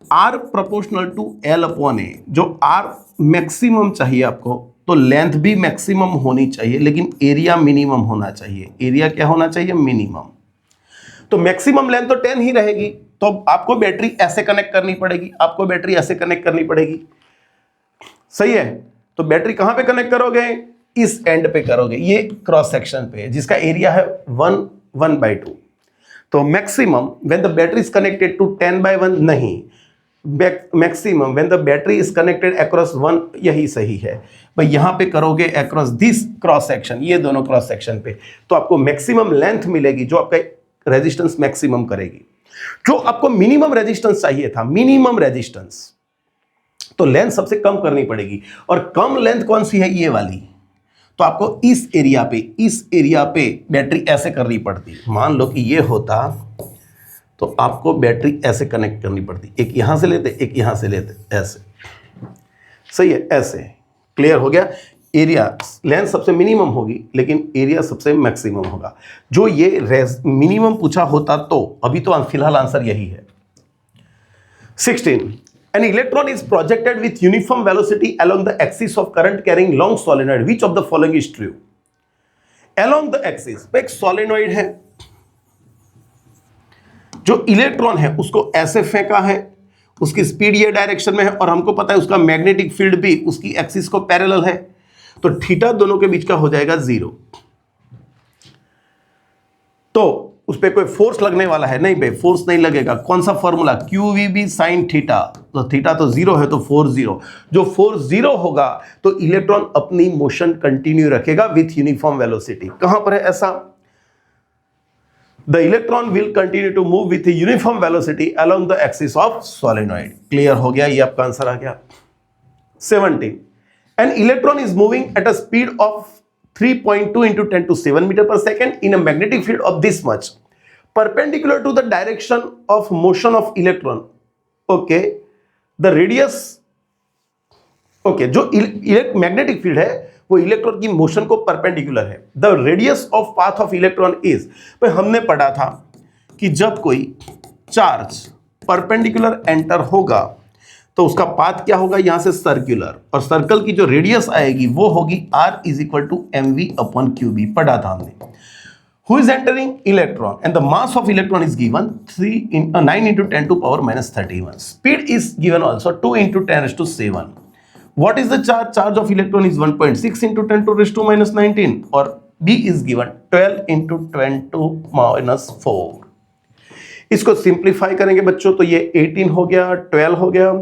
R प्रोपोर्शनल टू L/A, जो R मैक्सिमम चाहिए आपको, तो लेंथ भी मैक्सिमम होनी चाहिए, लेकिन एरिया मिनिमम होना चाहिए। एरिया क्या होना चाहिए, मिनिमम। तो मैक्सिमम लेंथ तो 10 ही रहेगी, तो आपको बैटरी ऐसे कनेक्ट करनी पड़ेगी, आपको बैटरी ऐसे कनेक्ट करनी पड़ेगी, सही है। तो बैटरी कहां पे कनेक्ट करोगे, इस एंड पे करोगे, ये क्रॉस सेक्शन पे, जिसका एरिया है 1/2। तो maximum when the battery is connected to 10/1, नहीं, maximum when the battery is connected across 1, यही सही है भाई। यहां पे करोगे अक्रॉस दिस क्रॉस सेक्शन, ये दोनों क्रॉस सेक्शन पे, तो आपको मैक्सिमम लेंथ मिलेगी, जो आपका रेजिस्टेंस मैक्सिमम करेगी। जो आपको मिनिमम रेजिस्टेंस चाहिए था, मिनिमम रेजिस्टेंस, तो लेंथ सबसे कम करनी पड़ेगी, और कम लेंथ कौन सी है, ये वाली। तो आपको इस एरिया पे बैटरी ऐसे करनी पड़ती। मान लो कि ये होता, तो आपको बैटरी ऐसे कनेक्ट करनी पड़ती, एक यहां से लेते, एक यहां से लेते, ऐसे, सही है, ऐसे। क्लियर हो गया। एरिया लेंथ सबसे मिनिमम होगी, लेकिन एरिया सबसे मैक्सिमम होगा। जो ये मिनिमम पूछा होता तो अभी तो फिलहाल आंसर यही है। 16 an electron is projected with uniform velocity along the axis of current carrying long solenoid, which of the following is true? along the axis, एक सोलेनॉइड है, जो इलेक्ट्रॉन है उसको ऐसे फेंका है, उसकी स्पीड ये डायरेक्शन में है, और हमको पता है उसका मैग्नेटिक फील्ड भी उसकी एक्सिस को पैरेलल है, तो थीटा दोनों के बीच का हो जाएगा 0। तो उस पर कोई फोर्स लगने वाला है नहीं, पे फोर्स नहीं लगेगा। कौन सा फॉर्मूला, QVB sin थीटा, तो थीटा तो 0 है, तो फोर्स 0। जो फोर्स 0 होगा तो इलेक्ट्रॉन अपनी मोशन कंटिन्यू रखेगा विथ यूनिफॉर्म वेलोसिटी। कहां पर है ऐसा, The electron will continue to move with a uniform velocity along the axis of solenoid. Clear हो गया, ये आपका आंसर आ गया। 17 An electron is moving at a speed of 3.2 into 10 to 7 meter per second in a magnetic field of this much, perpendicular to the direction of motion of electron. Okay, the radius, okay, जो magnetic field है वो electron की motion को perpendicular है. The radius of path of electron is, भाई हमने पढ़ा था कि जब कोई चार्ज परपेंडिकुलर एंटर होगा तो उसका पाथ क्या होगा, यहां से सर्कुलर, और सर्कल की जो रेडियस आएगी वो होगी r is equal to mv upon qb. पढ़ा था हमने. Who is entering electron and the mass of electron is given 9 into 10 to power minus 31. Speed is given also 2 into 10 raised to 7. What is the charge? Charge of electron is 1.6 into 10 to raised to minus 19, or B is given 12 into 10 to minus 4. इसको simplify करेंगे बच्चों तो ये 18 हो गया, 12 हो गया,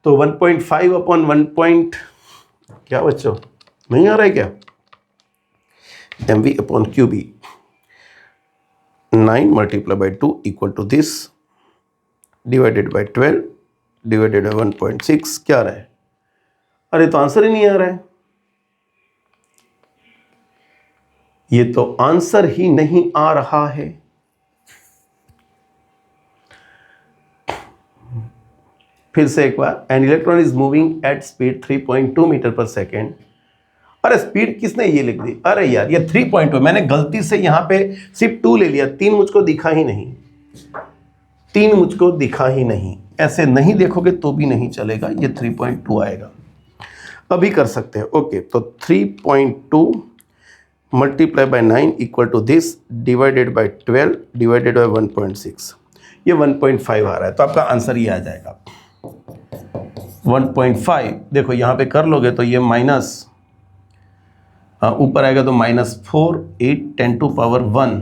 तो 1.5 अपॉन 1. क्या बच्चों नहीं आ रहा है क्या? mv upon qb 9 multiplied by 2 equal to this divided by 12 divided by 1.6. क्या आ रहा है? अरे तो आंसर ही नहीं आ रहा है. ये तो आंसर ही नहीं आ रहा है. फिर से एक बार. An electron is moving at speed 3.2 metre per second. अरे स्पीड किसने ये लिख दी? अरे यार ये 3.2, मैंने गलती से यहां पे सिर्फ 2 ले लिया. 3 मुझको दिखा ही नहीं, 3 मुझको दिखा ही नहीं. ऐसे नहीं देखोगे तो भी नहीं चलेगा, ये 3.2 आएगा. अभी कर सकते हैं. ओके, तो 3.2 multiply by 9 equal to this divided by 12 divided by 1.6. ये 1.5 आ रहा है, तो आपका आंसर ये आ जाएगा 1.5. देखो यहाँ पे कर लोगे तो ये माइनस ऊपर आएगा तो -4 8 10 टू पावर 1.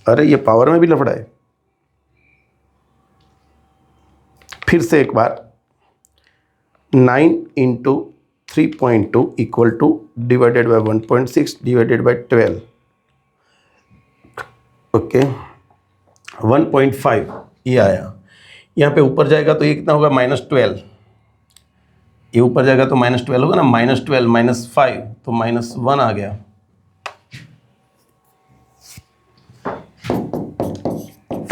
अरे ये पावर में भी लफड़ा है. फिर से एक बार 9 into 3.2 equal two divided by 1.6 divided by 12. Okay, 1.5 ये आया. यहाँ पे ऊपर जाएगा तो ये कितना होगा? -12. ये ऊपर जाएगा तो -12 होगा ना. -12 -5 तो -1 आ गया.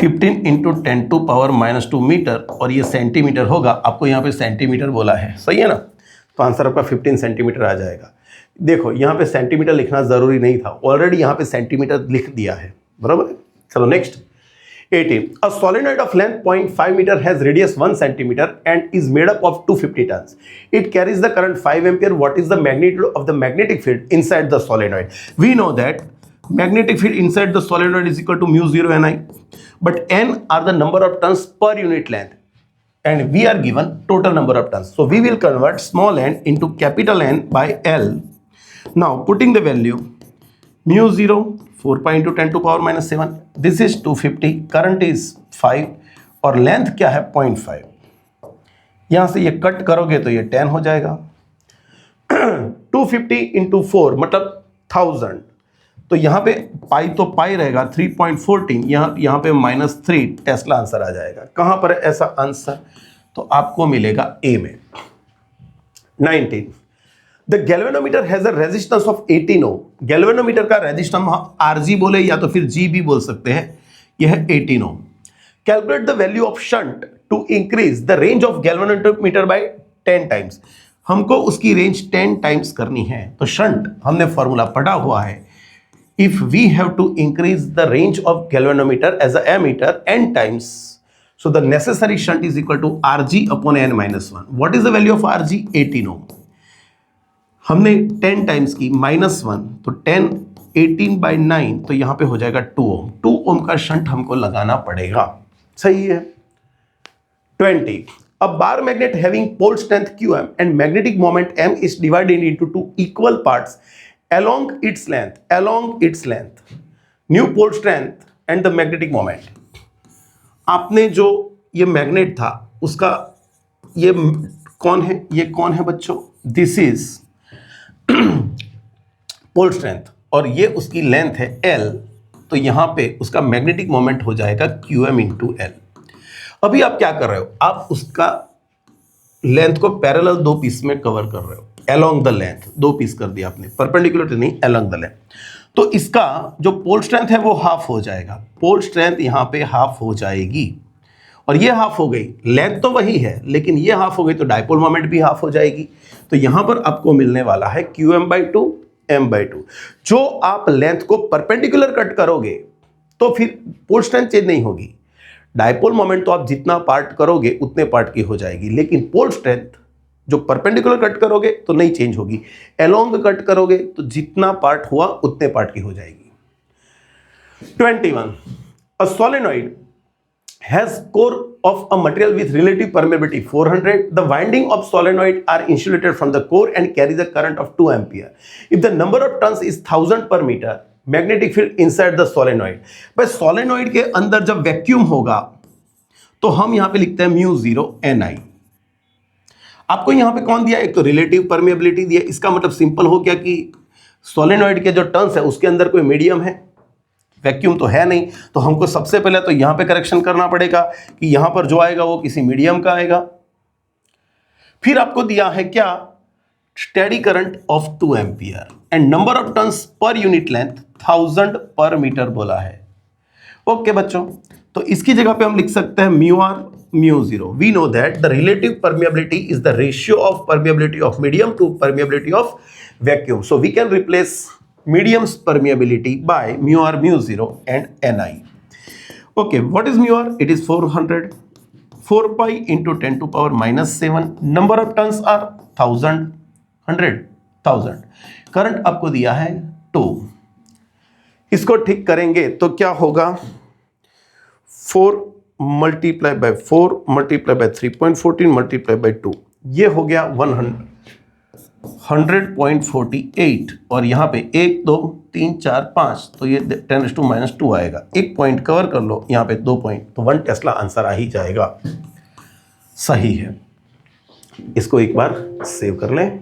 15 इंटू 10 टू पावर -2 मीटर, और ये सेंटीमीटर होगा. आपको यहाँ पे सेंटीमीटर बोला है, सही है ना? तो आंसर आपका 15 सेंटीमीटर आ जाएगा. देखो यहाँ पे सेंटीमीटर लिखना ज़रूरी नहीं था, ऑलरेडी यहाँ पे सेंटीमीटर लिख दिया है, बराबर है. चलो next 18. A solenoid of length 0.5 meter has radius 1 centimeter and is made up of 250 tons. It carries the current 5 ampere. What is the magnitude of the magnetic field inside the solenoid? We know that magnetic field inside the solenoid is equal to mu 0 Ni, but N are the number of turns per unit length, and we are given total number of turns. So we will convert small n into capital N by L. Now putting the value mu 0 4 pi into 10 to power minus 7. This is 250. Current is 5 और length क्या है? 0.5. यहाँ से ये cut करोगे तो ये 10 हो जाएगा. 250 इंटू 4 मतलब 1000. तो यहाँ पे पाई तो पाई रहेगा 3.14. यहाँ पे -3 टेस्ला आंसर आ जाएगा. कहाँ पर है ऐसा आंसर? तो आपको मिलेगा ए में. 19. The galvanometer has a resistance of 18 ohm. Galvanometer का रेजिस्टेंस RG बोले या तो फिर G भी बोल सकते हैं. यह है 18 ohm. Calculate the value of shunt to increase the range of galvanometer by 10 times. हमको उसकी रेंज 10 टाइम्स करनी है. तो शंट हमने फॉर्मूला पढ़ा हुआ है. If we have to increase the range of galvanometer as a ammeter n times, so the necessary shunt is equal to RG upon n minus 1. What is the value of RG? 18 ohm. हमने 10 times की -1, तो 10 18/9, तो यहाँ पे हो जाएगा 2 ओम. 2 ओम का shunt हमको लगाना पड़ेगा. सही है. 20. A bar magnet having pole strength Qm and magnetic moment M is divided into 2 equal parts along its length. Along its length. New pole strength and the magnetic moment. आपने जो ये मैग्नेट था उसका ये कौन है? ये कौन है बच्चों? दिस इज पोल स्ट्रेंथ, और ये उसकी लेंथ है L. तो यहाँ पे उसका मैग्नेटिक मोमेंट हो जाएगा QM इंटू L. अभी आप क्या कर रहे हो? आप उसका लेंथ को पैरेलल दो पीस में कवर कर रहे हो, अलोंग द लेंथ दो पीस कर दिया आपने, परपेंडिकुलर नहीं, अलोंग द लेंथ। तो इसका जो पोल स्ट्रेंथ है वो हाफ हो जाएगा, पोल स्ट्रेंथ यहां पे हाफ हो जाएगी, और ये हाफ हो गई, लेंथ तो वही है लेकिन ये हाफ हो गई तो डायपोल मोमेंट भी हाफ हो जाएगी। तो यहां पर आपको मिलने वाला है QM/2 M/2। जो आप लेंथ को परपेंडिकुलर कट करोगे तो फिर पोल स्ट्रेंथ चेंज नहीं होगी, डायपोल मोमेंट तो आप जितना पार्ट करोगे उतने पार्ट की हो जाएगी, लेकिन पोल स्ट्रेंथ जो परपेंडिकुलर कट करोगे तो नहीं चेंज होगी, अलोंग कट करोगे तो जितना पार्ट हुआ उतने पार्ट की हो जाएगी। 21 a solenoid has core of a material with relative permeability 400. The winding of solenoid are insulated from the core and carries a current of 2 ampere. If the number of turns is 1000 per meter, magnetic field inside the solenoid. भाई solenoid के अंदर जब vacuum होगा तो हम यहां पे लिखते हैं μ0 Ni। आपको यहां पे कौन दिया, एक तो रिलेटिव परमेबिलिटी दिया, इसका मतलब सिंपल हो गया कि सोलेनॉइड के जो टर्न्स है उसके अंदर कोई मीडियम है, वैक्यूम तो है नहीं, तो हमको सबसे पहले तो यहां पे करेक्शन करना पड़ेगा कि यहां पर जो आएगा वो किसी मीडियम का आएगा। फिर आपको दिया है क्या, steady current of 2 ampere and number of turns per unit length 1000 पर मीटर बोला है। ओके बच्चों, तो इसकी जगह पे हम लिख सकते हैं μr μ0। We know that the relative permeability is the ratio of permeability of medium to permeability of vacuum, so we can replace medium's permeability by μr μ0 and Ni. Okay, what is μr? It is 400, 4 pi into 10 to power minus 7. Number of turns are 1000, 100,000. Current आपको दिया है 2। इसको ठीक करेंगे तो क्या होगा, 4 multiplied by 4 multiplied by 3.14 multiplied by 2, ये हो गया 100.48, और यहां पे 1 2 3 4 5, तो ये 10⁻⁻² आएगा। एक पॉइंट कवर कर लो, यहां पे 2 पॉइंट, तो 1 टेस्ला आंसर आ ही जाएगा। सही है, इसको एक बार सेव कर लें।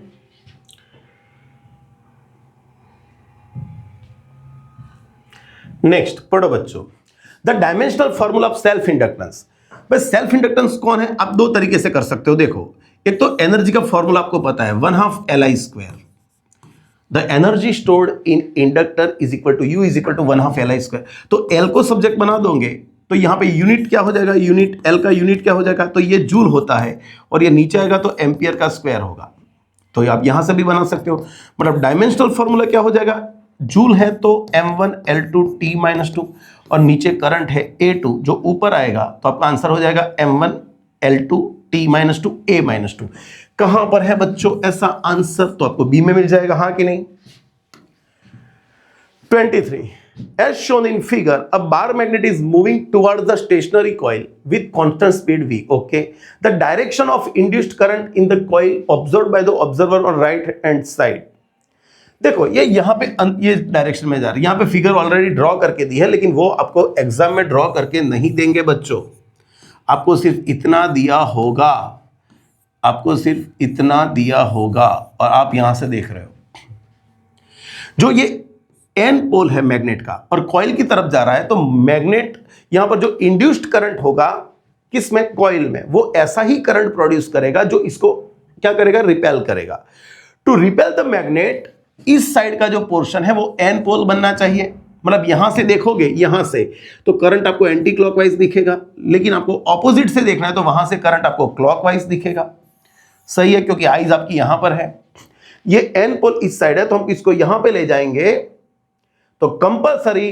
नेक्स्ट पढ़ो बच्चों, the dimensional formula of self inductance. भाई सेल्फ इंडक्टेंस कौन है, आप दो तरीके से कर सकते हो। देखो, एक तो एनर्जी का फॉर्मूला आपको पता है, 1/2 Li²। The energy stored in inductor is equal to U is equal to 1/2 Li²। तो L को सब्जेक्ट बना दोगे तो यहां पे यूनिट क्या हो जाएगा, यूनिट L का यूनिट क्या हो जाएगा, तो ये जूल होता है, और ये नीचे आएगा तो एम्पियर का स्क्वायर होगा। तो आप यहां से भी बना सकते हो, मतलब डायमेंशनल फॉर्मूला क्या हो जाएगा, जूल है तो m1 L2 T-2, और नीचे करंट है A2 जो ऊपर आएगा, तो आपका आंसर हो जाएगा m1 L2 T-2 A-2। कहां पर है बच्चों ऐसा आंसर, तो आपको बी में मिल जाएगा, हाँ कि नहीं। 23 as shown in figure, a bar magnet is moving towards the stationary coil with constant speed v. Okay, the direction of induced current in the coil observed by the observer on right hand side. देखो ये यहाँ पे ये direction में जा रही है, यहाँ पे फिगर ऑलरेडी ड्रॉ करके दी है, लेकिन वो आपको एग्जाम में ड्रॉ करके नहीं देंगे बच्चों। आपको सिर्फ इतना दिया होगा, आपको सिर्फ इतना दिया होगा, और आप यहां से देख रहे हो जो ये एन पोल है मैग्नेट का और कॉइल की तरफ जा रहा है, तो मैग्नेट यहां पर जो इंड्यूस्ड करंट होगा किसमें, कॉइल में, वो ऐसा ही करंट प्रोड्यूस करेगा जो इसको क्या करेगा, रिपेल करेगा। टू रिपेल द मैग्नेट, इस साइड का जो पोर्शन है वो एन पोल बनना चाहिए, मतलब यहां से देखोगे यहां से तो करंट आपको एंटी क्लॉकवाइज दिखेगा, लेकिन आपको ऑपोजिट से देखना है तो वहां से करंट आपको क्लॉकवाइज दिखेगा। सही है, क्योंकि आइज आपकी यहां पर है, ये एन पोल इस साइड है, तो हम इसको यहां पे ले जाएंगे तो कंपल्सरी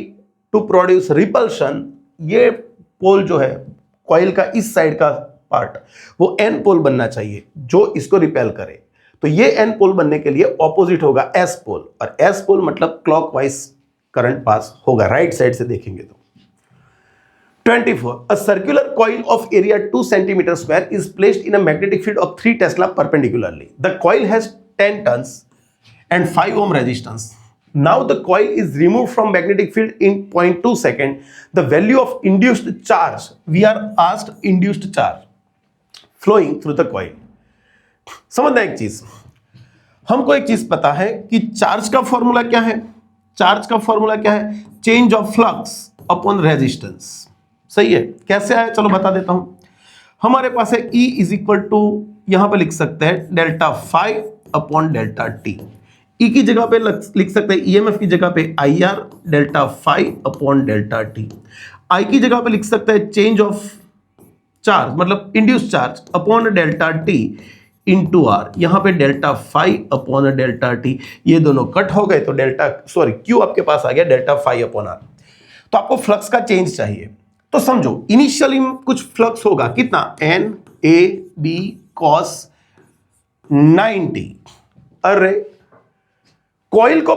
टू प्रोड्यूस रिपल्शन, ये पोल जो है कॉइल का इस साइड का पार्ट वो एन पोल बनना चाहिए जो इसको रिपेल करे। तो ये एन पोल बनने के लिए ऑपोजिट होगा एस पोल, और एस पोल मतलब क्लॉकवाइज करंट पास होगा, राइट साइड से देखेंगे तो। 24 a circular coil of area 2 centimeter square is placed in a magnetic field of 3 Tesla perpendicularly. The coil has 10 turns and 5 ohm resistance. Now the coil is removed from magnetic field in 0.2 second. The value of induced charge, we are asked induced charge flowing through the coil. समझना एक चीज, हमको एक चीज पता है कि charge का फॉर्मूला क्या है, चार्ज का फॉर्मूला क्या है, change of flux upon resistance. सही है, कैसे आया चलो बता देता हूं। हमारे पास है E इज इक्वल टू यहां पे लिख सकते हैं delta phi upon delta t. E की जगह पे लिख सकते हैं ईएमएफ की जगह पे I R delta phi upon delta t. I की जगह पे लिख सकते हैं चेंज ऑफ चार्ज मतलब induce charge upon delta t into R. यहां पे delta phi upon delta t, ये दोनों कट हो गए तो क्यू आपके पास आ गया डेल्टा फाई अपॉन आर। तो आपको फ्लक्स का चेंज चाहिए, तो समझो इनिशियली कुछ फ्लक्स होगा कितना, एन ए बी कॉस 90। अरे कॉइल को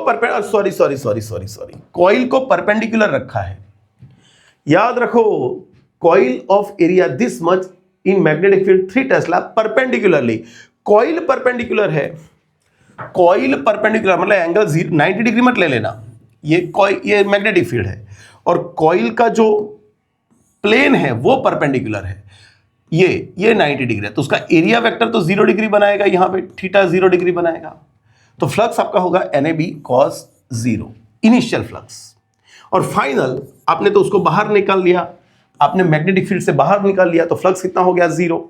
कॉइल को परपेंडिकुलर रखा है। याद रखो coil of area this much in magnetic field 3 Tesla perpendicularly. Coil perpendicular है, कॉइल परपेंडिकुलर मतलब एंगल 90 डिग्री मत ले लेना, ये मैग्नेटिक फील्ड है और कॉइल का जो प्लेन है वो परपेंडिकुलर है, ये 90 डिग्री है, तो उसका एरिया वेक्टर तो 0 डिग्री बनाएगा, यहां पे थीटा 0 डिग्री बनाएगा, तो फ्लक्स आपका होगा NAB cos 0 इनिशियल फ्लक्स। और फाइनल आपने तो उसको बाहर निकाल लिया, आपने मैग्नेटिक फील्ड से बाहर निकाल लिया, तो फ्लक्स कितना हो गया 0।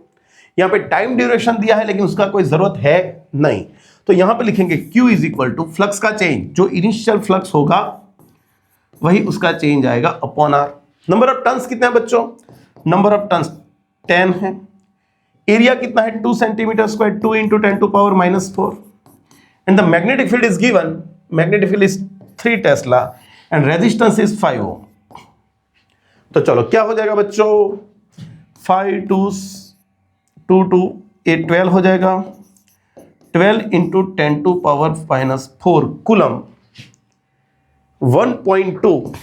यहां पे टाइम ड्यूरेशन दिया है लेकिन उसका कोई जरूरत है नहीं, तो यहां पे लिखेंगे Q is equal to flux का चेंज, जो इनिशियल फ्लक्स होगा वही उसका चेंज आएगा upon R. Number of turns कितने हैं बच्चों, नंबर ऑफ टर्न्स 10 है। एरिया कितना है 2 centimetre square, 2 into 10 to power -4 and the magnetic field is given, magnetic field is 3 Tesla and resistance is 5 ohm। तो चलो क्या हो जाएगा बच्चों, 5 2 ये 12 हो जाएगा, 12 into 10 to power -4 coulomb, 1.2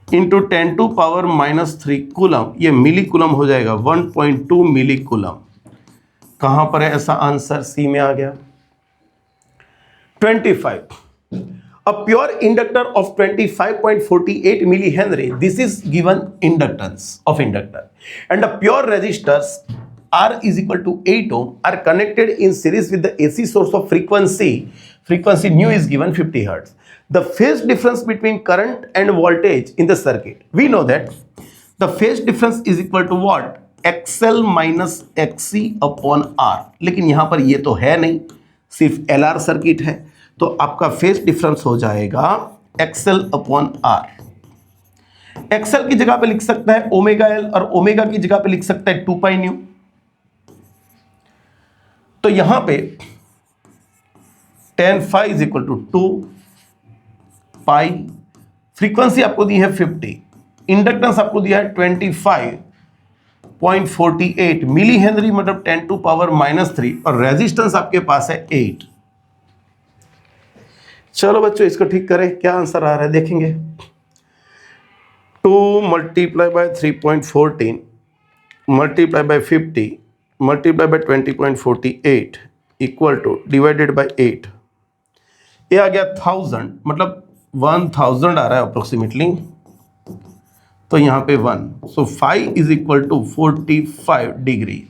into 10 to power -3 coulomb, ये मिली कूलम हो जाएगा 1.2 मिली कूलम। कहां पर है ऐसा आंसर, सी में आ गया। 25 a pure inductor of 25.48 millihenry, this is given inductance of inductor, and a pure resistors R is equal to 8 ohm are connected in series with the AC source of frequency nu is given 50 hertz. The phase difference between current and voltage in the circuit, we know that the phase difference is equal to what, XL minus XC upon R, लेकिन यहां पर ये तो है नहीं, सिर्फ LR circuit है, तो आपका फेज डिफरेंस हो जाएगा XL अपॉन R। XL की जगह पे लिख सकता है ओमेगा L और ओमेगा की जगह पे लिख सकता है 2 पाई न्यू। तो यहां पे tan phi is equal to 2 pi, frequency आपको दी है 50, इंडक्टेंस आपको दिया है 25.48 मिली हेनरी मतलब 10 टू पावर -3 और रेजिस्टेंस आपके पास है 8। चलो बच्चों इसको ठीक करें, क्या आंसर आ रहा है देखेंगे। 2 multiply by 3.14 multiply bye 50 multiply by 20.48 equal two divided by 8, ये आ गया 1000 मतलब 1000 आ रहा है अप्रोक्सीमेटली, तो यहां पे 1, so phi is equal to 45 degree.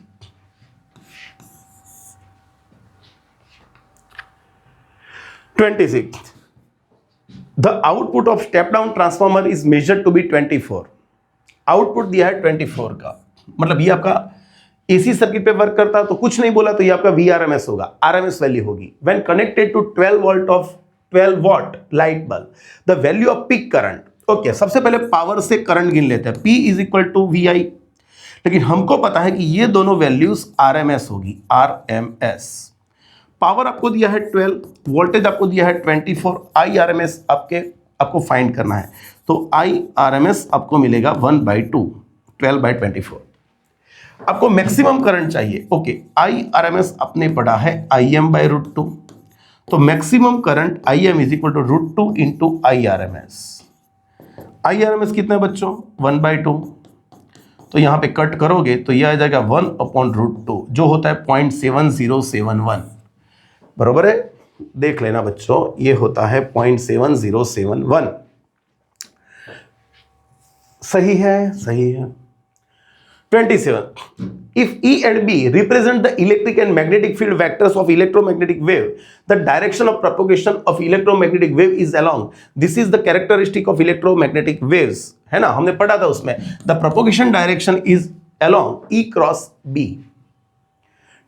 The output of step down transformer is measured to be 24। Output दिया है 24 का, मतलब ये आपका एसी सर्किट पे वर्क करता है, तो कुछ नहीं बोला तो ये आपका VRMS होगा, RMS वैल्यू होगी। When connected to 12 volt of 12 watt light bulb, the value of peak current. Okay, सबसे पहले पावर से करंट गिन लेते हैं, P is equal to VI, लेकिन हमको पता है कि ये दोनों वैल्यूज RMS होगी, RMS। पावर आपको दिया है 12, वोल्टेज आपको दिया है 24, IRMS आपको फाइंड करना है, तो IRMS आपको मिलेगा 1/2, 12/24। आपको मैक्सिमम करंट चाहिए, ओके, IRMS आपने पढ़ा है IM/√2, तो maximum current IM is equal to √2 into IRMS। IRMS कितना है बच्चों, 1/2, तो यहां पे कट करोगे तो यह आ जाएगा 1/√2 जो होता है 0.7071, बरोबर है, देख लेना बच्चों, ये होता है 0.7071। सही है, सही है। 27. If E and B represent the electric and magnetic field vectors of electromagnetic wave, the direction of propagation of electromagnetic wave is along. This is the characteristic of electromagnetic waves, है ना, हमने पढ़ा था उसमें। The propagation direction is along E cross B.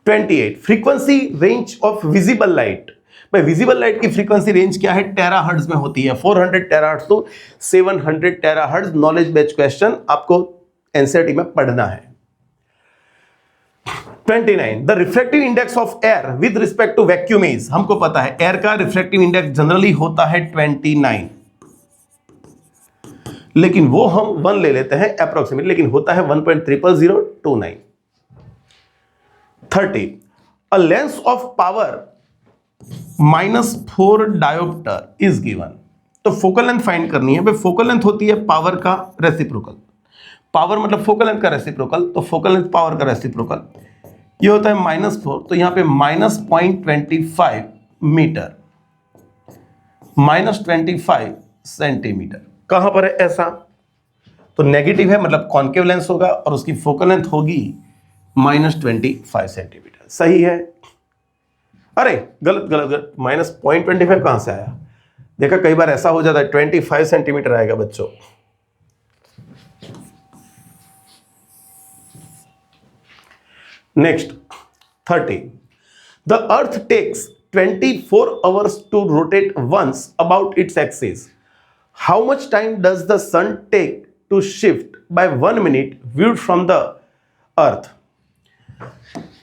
28 frequency range of visible light. भाई visible light की frequency range क्या है, टेराहर्ट्ज में होती है, 400 terahertz to 700 terahertz. Knowledge based question आपको एनसीईआरटी में पढ़ना है। 29 the refractive index of air with respect to vacuum is. हमको पता है एयर का रिफ्रैक्टिव इंडेक्स जनरली होता है 29, लेकिन वो हम 1 ले लेते हैं अप्रोक्सीमेट, लेकिन होता है 1.00029। 30 a lens of power -4 dioptre is given. तो फोकल लेंथ फाइंड करनी है। भाई फोकल लेंथ होती है पावर का रेसिप्रोकल, पावर मतलब फोकल लेंथ का रेसिप्रोकल, तो फोकल लेंथ पावर का रेसिप्रोकल ये होता है -4, तो यहां पे -0.25 मीटर, -25 सेंटीमीटर। कहां पर है ऐसा, तो नेगेटिव है मतलब कॉन्केव लेंस होगा और उसकी फोकल लेंथ होगी -25 सेंटीमीटर। सही है। अरे गलत गलत गलत, -0.25 कहां से आया, देखा कई बार ऐसा हो जाता है 25 सेंटीमीटर आएगा बच्चों। Next 30 the earth takes 24 hours to rotate once about its axis. How much time does the sun take to shift by 1 minute viewed from the earth?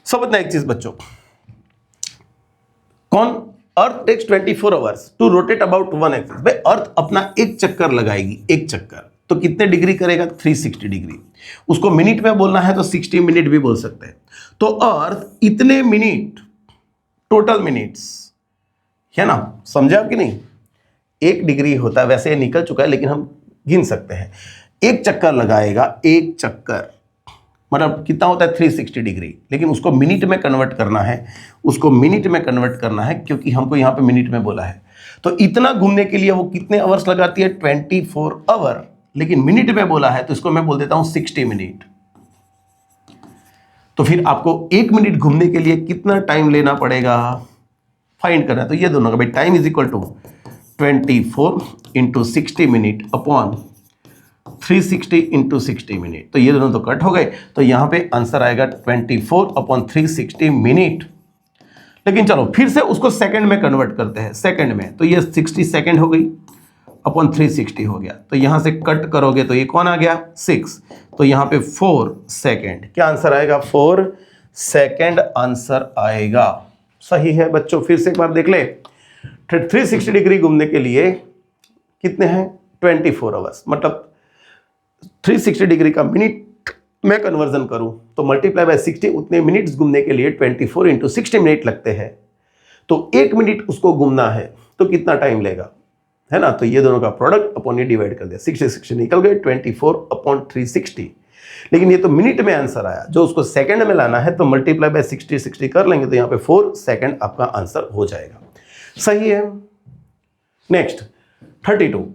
समझना एक चीज बच्चों, कौन earth takes 24 hours to rotate about one axis. भाई earth अपना एक चक्कर लगाएगी, एक चक्कर तो कितने डिग्री करेगा, 360 डिग्री। उसको मिनट में बोलना है तो 60 मिनट भी बोल सकते हैं। तो अर्थ इतने मिनट, टोटल मिनट्स है ना, समझे आप कि नहीं, 1 डिग्री होता है, वैसे ये निकल चुका है लेकिन हम गिन सकते हैं। एक चक्कर लगाएगा, एक चक्कर मतलब कितना होता है 360 डिग्री, लेकिन उसको मिनट में कन्वर्ट करना है, उसको मिनट में कन्वर्ट करना है क्योंकि हमको यहाँ पे मिनट में बोला है। तो इतना घूमने के लिए वो कितने आवर्स लगाती है, 24 आवर, लेकिन मिनट में बोला है तो इसको मैं बोल देता हूं 60 मिनट। तो फिर आपको 1 मिनट घूमने के लिए कितना टाइम लेना पड़ेगा, फाइंड करना है। तो ये दोनों का भाई time is equal to 24 into 60 minute upon 360 into 60 minute. तो ये दोनों तो कट हो गए, तो यहां पे आंसर आएगा 24 अपॉन 360 मिनट। लेकिन चलो फिर से उसको सेकंड में कन्वर्ट करते हैं, सेकंड में, तो ये 60 सेकंड हो गई अपॉन 360 हो गया। तो यहां से कट करोगे तो ये कौन आ गया, 6, तो यहां पे 4 सेकंड। क्या आंसर आएगा, 4 सेकंड आंसर आएगा। सही है बच्चों, फिर से एक बार देख ले, 360 डिग्री घूमने के लिए कितने हैं, 24 आवर्स, मतलब 360 डिग्री का मिनट में कन्वर्जन करूं तो मल्टीप्लाई बाय 60, उतने मिनट्स घूमने के लिए 24 इंटू 60 मिनट लगते हैं। तो 1 मिनट उसको घूमना है तो कितना टाइम लेगा, है ना। तो ये दोनों का प्रोडक्ट अपॉन ये डिवाइड कर दिया, 60 निकल गए, 24 अपॉन 360। लेकिन ये तो मिनट में आंसर आया, जो उसको सेकंड में लाना है तो मल्टीप्लाई बाय 60 कर लेंगे तो यहाँ पे 4 सेकंड आपका आंसर हो जाएगा। सही है। Next 32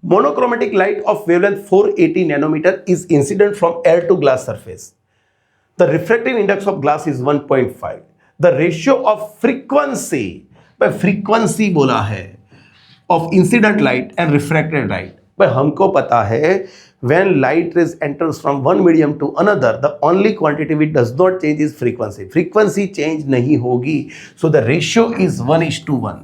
monochromatic light of wavelength 480 nanometre is incident from air to glass surface. The refractive index of glass is 1.5। The ratio of frequency, frequency बोला है, of incident light and refracted light। भाई हमको पता है when light rays enters from one medium to another, the only quantity which does not change is frequency। frequency change नहीं होगी, so the ratio is 1:1।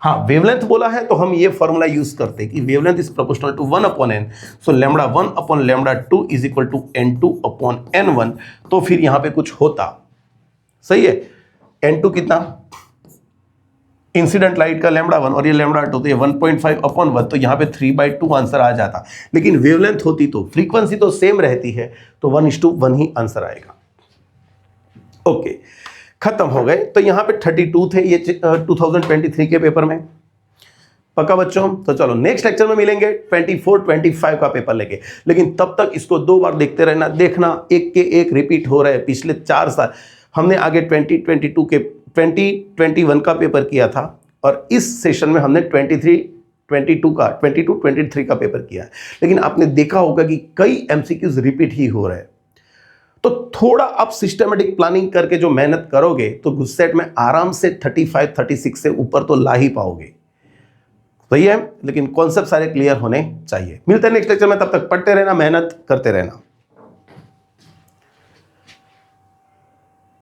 हाँ, wavelength बोला है तो हम ये फॉर्मूला यूज करते हैं कि wavelength is proportional to 1/n, so λ1 upon λ2 is equal to n2 upon n1। तो फिर यहां पे कुछ होता, सही है, n2 कितना, इंसिडेंट लाइट का λ1 और ये λ2, तो ये 1.5 अपॉन 1, तो यहाँ पे 3/2 आंसर आ जाता। लेकिन वेवलेंथ होती तो फ्रीक्वेंसी तो सेम रहती है तो 1:1 ही आंसर आएगा। ओके, खत्म हो गए। तो यहाँ पे 32 थे ये 2023 के पेपर में, पक्का बच्चों। तो चलो नेक्स्ट लेक्चर में मिलेंगे 24-25 का पेपर लेके। लेकिन तब तक इसको 2 बार देखते रहना, देखना एक के एक रिपीट हो रहे हैं। पिछले 4 साल हमने आगे 2021 का पेपर किया था और इस सेशन में हमने 22-23 का पेपर किया है। लेकिन आपने देखा होगा कि कई एमसीक्यूज रिपीट ही हो रहे हैं। तो थोड़ा आप सिस्टमेटिक प्लानिंग करके जो मेहनत करोगे तो गुस्सेट में आराम से 35-36 से ऊपर तो ला ही पाओगे। सही है, लेकिन कॉन्सेप्ट सारे क्लियर होने चाहिए। मिलते हैं नेक्स्ट लेक्चर में, तब तक पढ़ते रहना, मेहनत करते रहना।